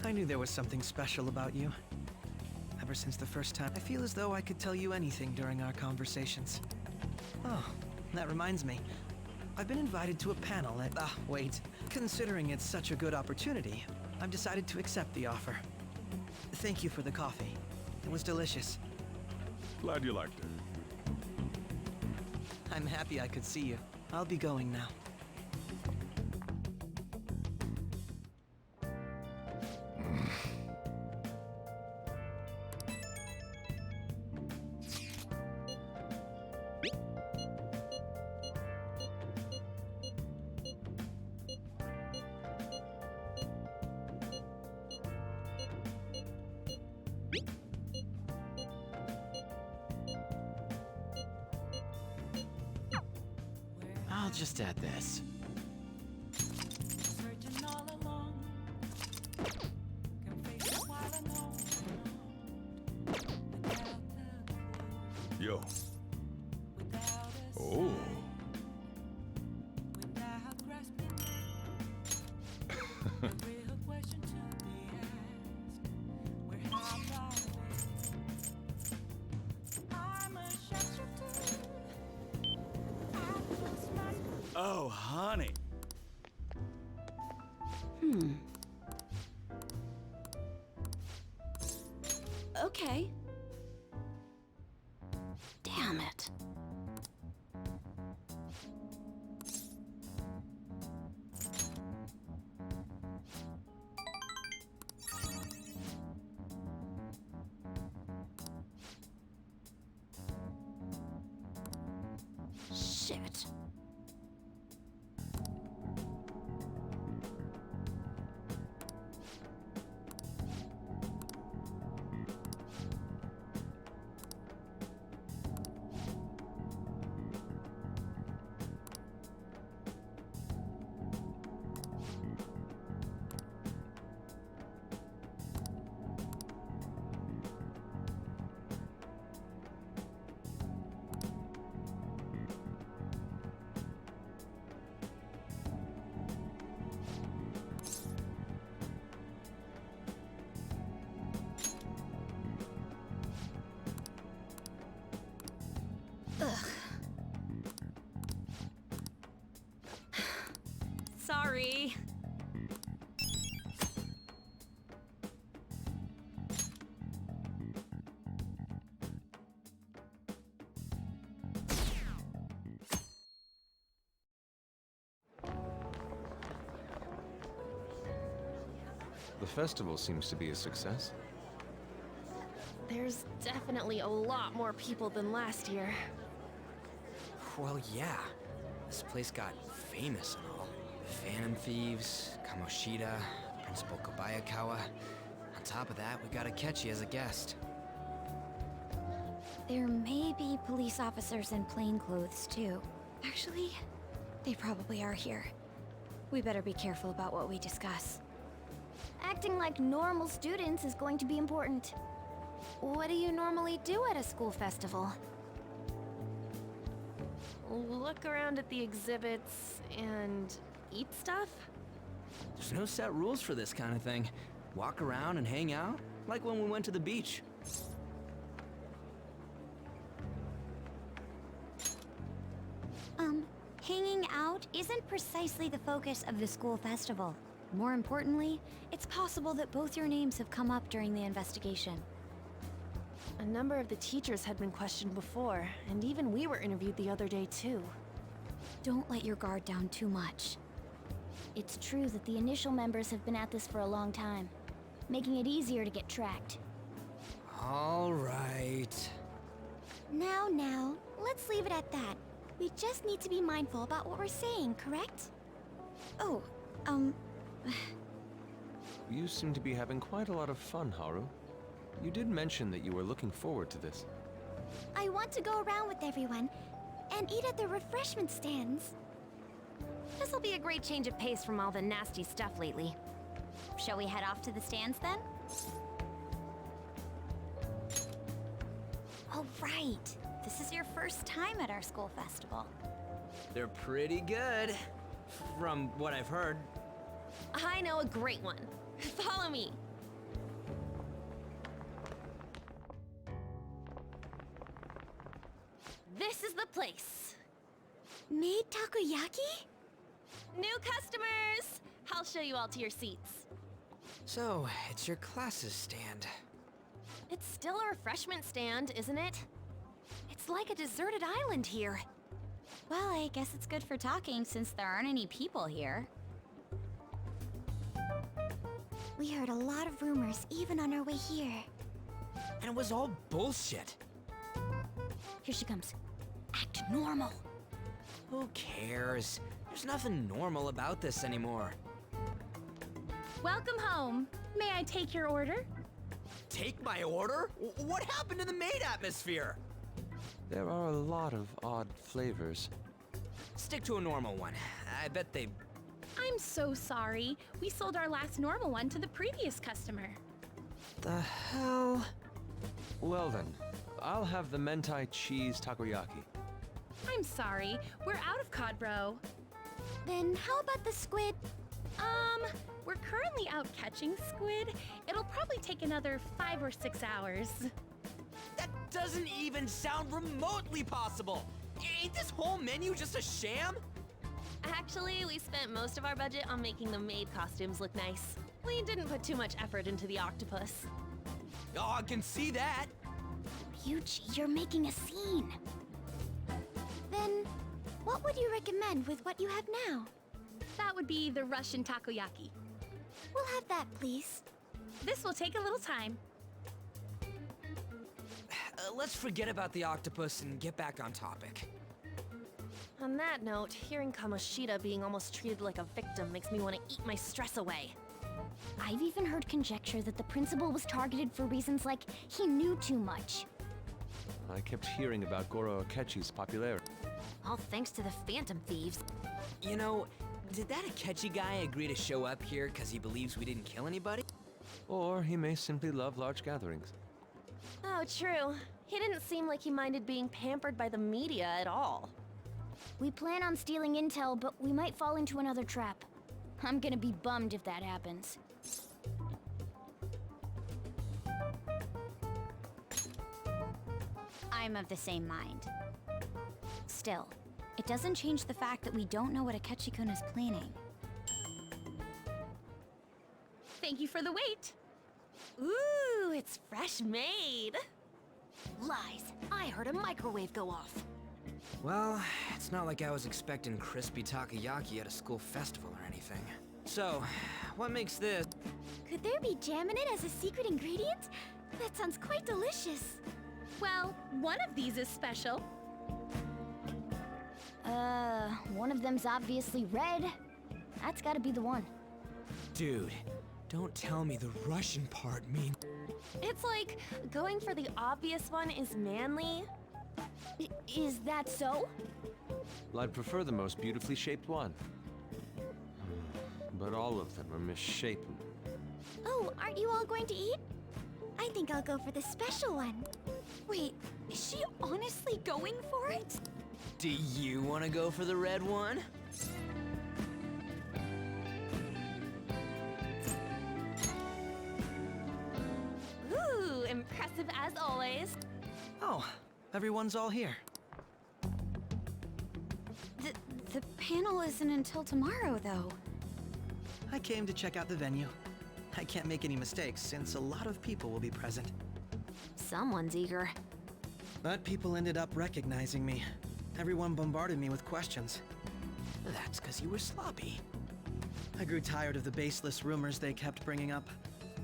I knew there was something special about you. Ever since the first time, I feel as though I could tell you anything during our conversations. Oh, that reminds me. I've been invited to a panel at... wait. Considering it's such a good opportunity, I've decided to accept the offer. Thank you for the coffee. It was delicious. Glad you liked it. I'm happy I could see you. I'll be going now. I'll just add this. Yo. Oh. Oh, honey. Okay. Damn it. Shit. The festival seems to be a success. There's definitely a lot more people than last year. Well, yeah. This place got famous and all. Phantom Thieves, Kamoshida, Principal Kobayakawa. On top of that, we got Akechi as a guest. There may be police officers in plainclothes, too. Actually, they probably are here. We better be careful about what we discuss. Acting like normal students is going to be important. What do you normally do at a school festival? Look around at the exhibits and eat stuff? There's no set rules for this kind of thing. Walk around and hang out, like when we went to the beach. Hanging out isn't precisely the focus of the school festival. More importantly, it's possible that both your names have come up during the investigation. A number of the teachers had been questioned before, and even we were interviewed the other day too. Don't let your guard down too much. It's true that the initial members have been at this for a long time, making it easier to get tracked. All right. Now, let's leave it at that. We just need to be mindful about what we're saying, correct? Oh, You seem to be having quite a lot of fun, Haru. You did mention that you were looking forward to this. I want to go around with everyone and eat at the refreshment stands. This'll be a great change of pace from all the nasty stuff lately. Shall we head off to the stands then? Oh, right. This is your first time at our school festival. They're pretty good, from what I've heard. I know a great one. Follow me. This is the place. Made takoyaki? New customers! I'll show you all to your seats. So, it's your class's stand. It's still a refreshment stand, isn't it? It's like a deserted island here. Well, I guess it's good for talking since there aren't any people here. We heard a lot of rumors even on our way here. And it was all bullshit. Here she comes. Act normal. Who cares? There's nothing normal about this anymore. Welcome home. May I take your order? Take my order? What happened to the maid atmosphere? There are a lot of odd flavors. Stick to a normal one. I bet they... I'm so sorry. We sold our last normal one to the previous customer. The hell? Well then, I'll have the mentai cheese takoyaki. I'm sorry. We're out of cod bro. Then how about the squid? We're currently out catching squid. It'll probably take another 5 or 6 hours. That doesn't even sound remotely possible! Ain't this whole menu just a sham? Actually, we spent most of our budget on making the maid costumes look nice. We didn't put too much effort into the octopus. Oh, I can see that! Ryuji, you're making a scene. Then, what would you recommend with what you have now? That would be the Russian takoyaki. We'll have that, please. This will take a little time. Let's forget about the octopus and get back on topic. On that note, hearing Kamoshida being almost treated like a victim makes me want to eat my stress away. I've even heard conjecture that the principal was targeted for reasons like he knew too much. I kept hearing about Goro Akechi's popularity. All thanks to the Phantom Thieves. You know, did that Akechi guy agree to show up here because he believes we didn't kill anybody? Or he may simply love large gatherings. Oh, true. He didn't seem like he minded being pampered by the media at all. We plan on stealing intel, but we might fall into another trap. I'm gonna be bummed if that happens. I'm of the same mind. Still, it doesn't change the fact that we don't know what Akechi-kun is planning. Thank you for the wait. Ooh, it's fresh made. Lies. I heard a microwave go off. Well, it's not like I was expecting crispy takoyaki at a school festival or anything. So, what makes this? Could there be jam in it as a secret ingredient? That sounds quite delicious. Well, one of these is special. One of them's obviously red. That's gotta be the one. Dude, don't tell me the Russian part means... It's like going for the obvious one is manly. Is that so? Well, I'd prefer the most beautifully shaped one. But all of them are misshapen. Oh, aren't you all going to eat? I think I'll go for the special one. Wait, is she honestly going for it? Do you want to go for the red one? Ooh, impressive as always. Oh, everyone's all here. The panel isn't until tomorrow, though. I came to check out the venue. I can't make any mistakes since a lot of people will be present. Someone's eager. But people ended up recognizing me. Everyone bombarded me with questions. That's because you were sloppy. I grew tired of the baseless rumors they kept bringing up,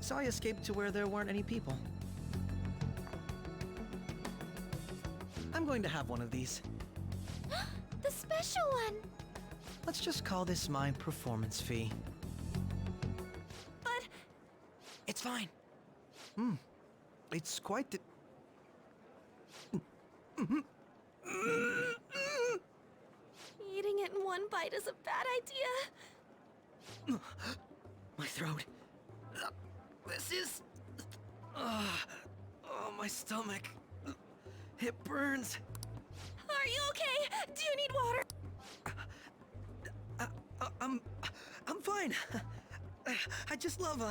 so I escaped to where there weren't any people. I'm going to have one of these. The special one! Let's just call this my performance fee. But... It's fine. It's quite the... Eating it in one bite is a bad idea. My throat. This is... oh, my stomach. It burns. Are you okay? Do you need water? I'm fine. I just love,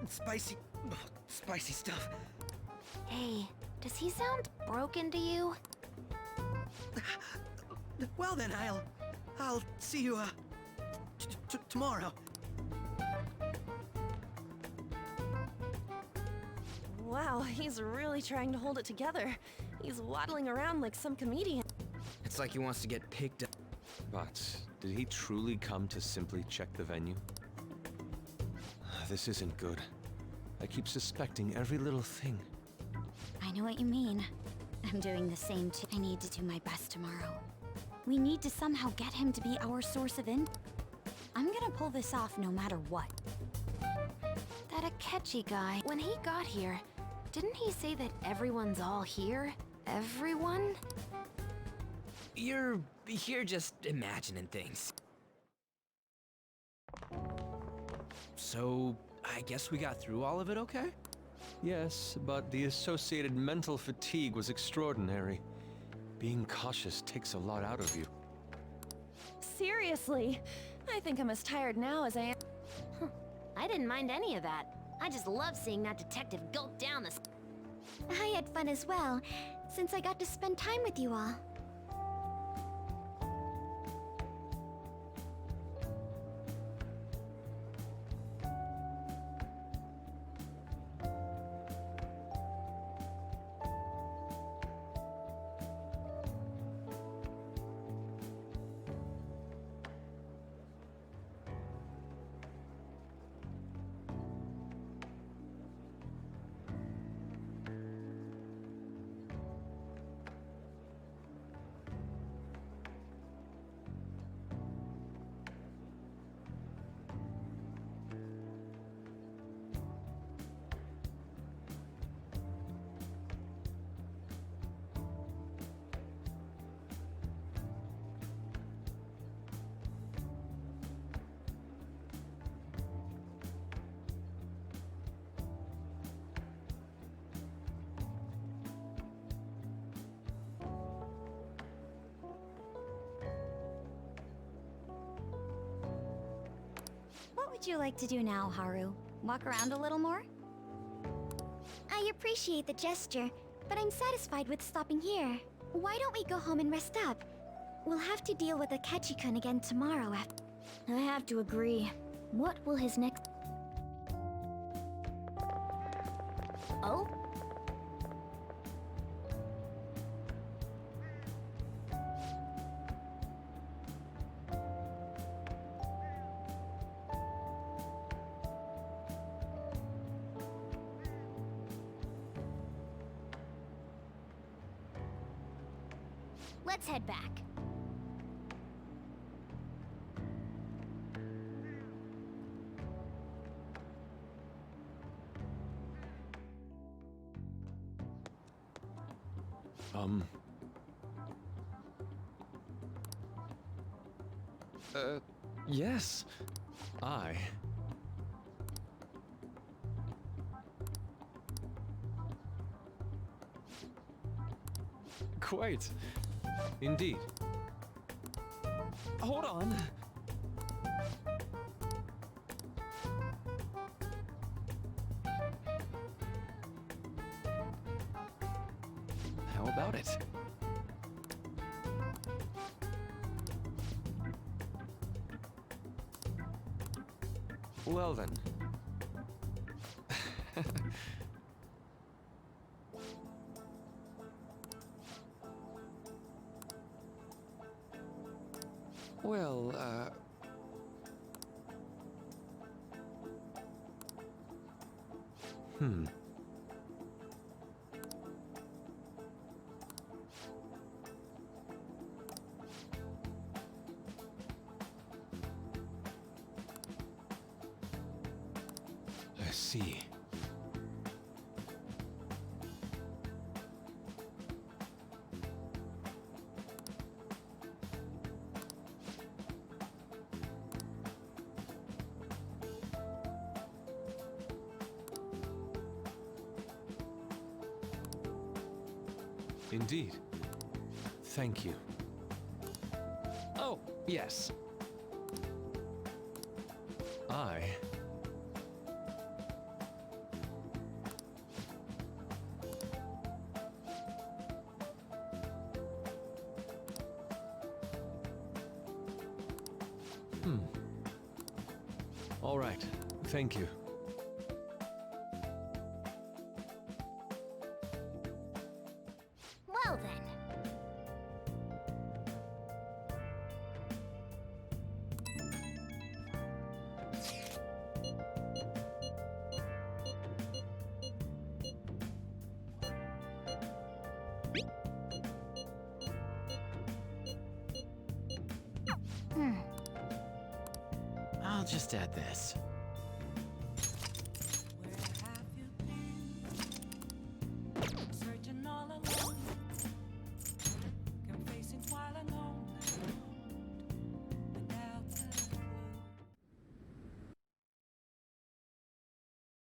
spicy stuff. Hey, does he sound broken to you? Well then, I'll see you, tomorrow. Wow, he's really trying to hold it together. He's waddling around like some comedian. It's like he wants to get picked up. But did he truly come to simply check the venue? This isn't good. I keep suspecting every little thing. I know what you mean. I'm doing the same too. I need to do my best tomorrow. We need to somehow get him to be our source of I'm gonna pull this off no matter what. That Akechi guy, when he got here, didn't he say that everyone's all here? Everyone? You're just imagining things. So, I guess we got through all of it okay? Yes, but the associated mental fatigue was extraordinary. Being cautious takes a lot out of you. Seriously, I think I'm as tired now as I am. I didn't mind any of that. I just love seeing that detective gulp down the... I had fun as well, since I got to spend time with you all. What would you like to do now, Haru? Walk around a little more? I appreciate the gesture, but I'm satisfied with stopping here. Why don't we go home and rest up? We'll have to deal with Akechi-kun again tomorrow after... I have to agree. What will his next... Oh? Let's head back. Yes. I... Quite. Indeed. Hold on. How about it? Well then. Well, I see. Indeed. Thank you. oh, yes. I... All right. Thank you. Well then. I'll just add this.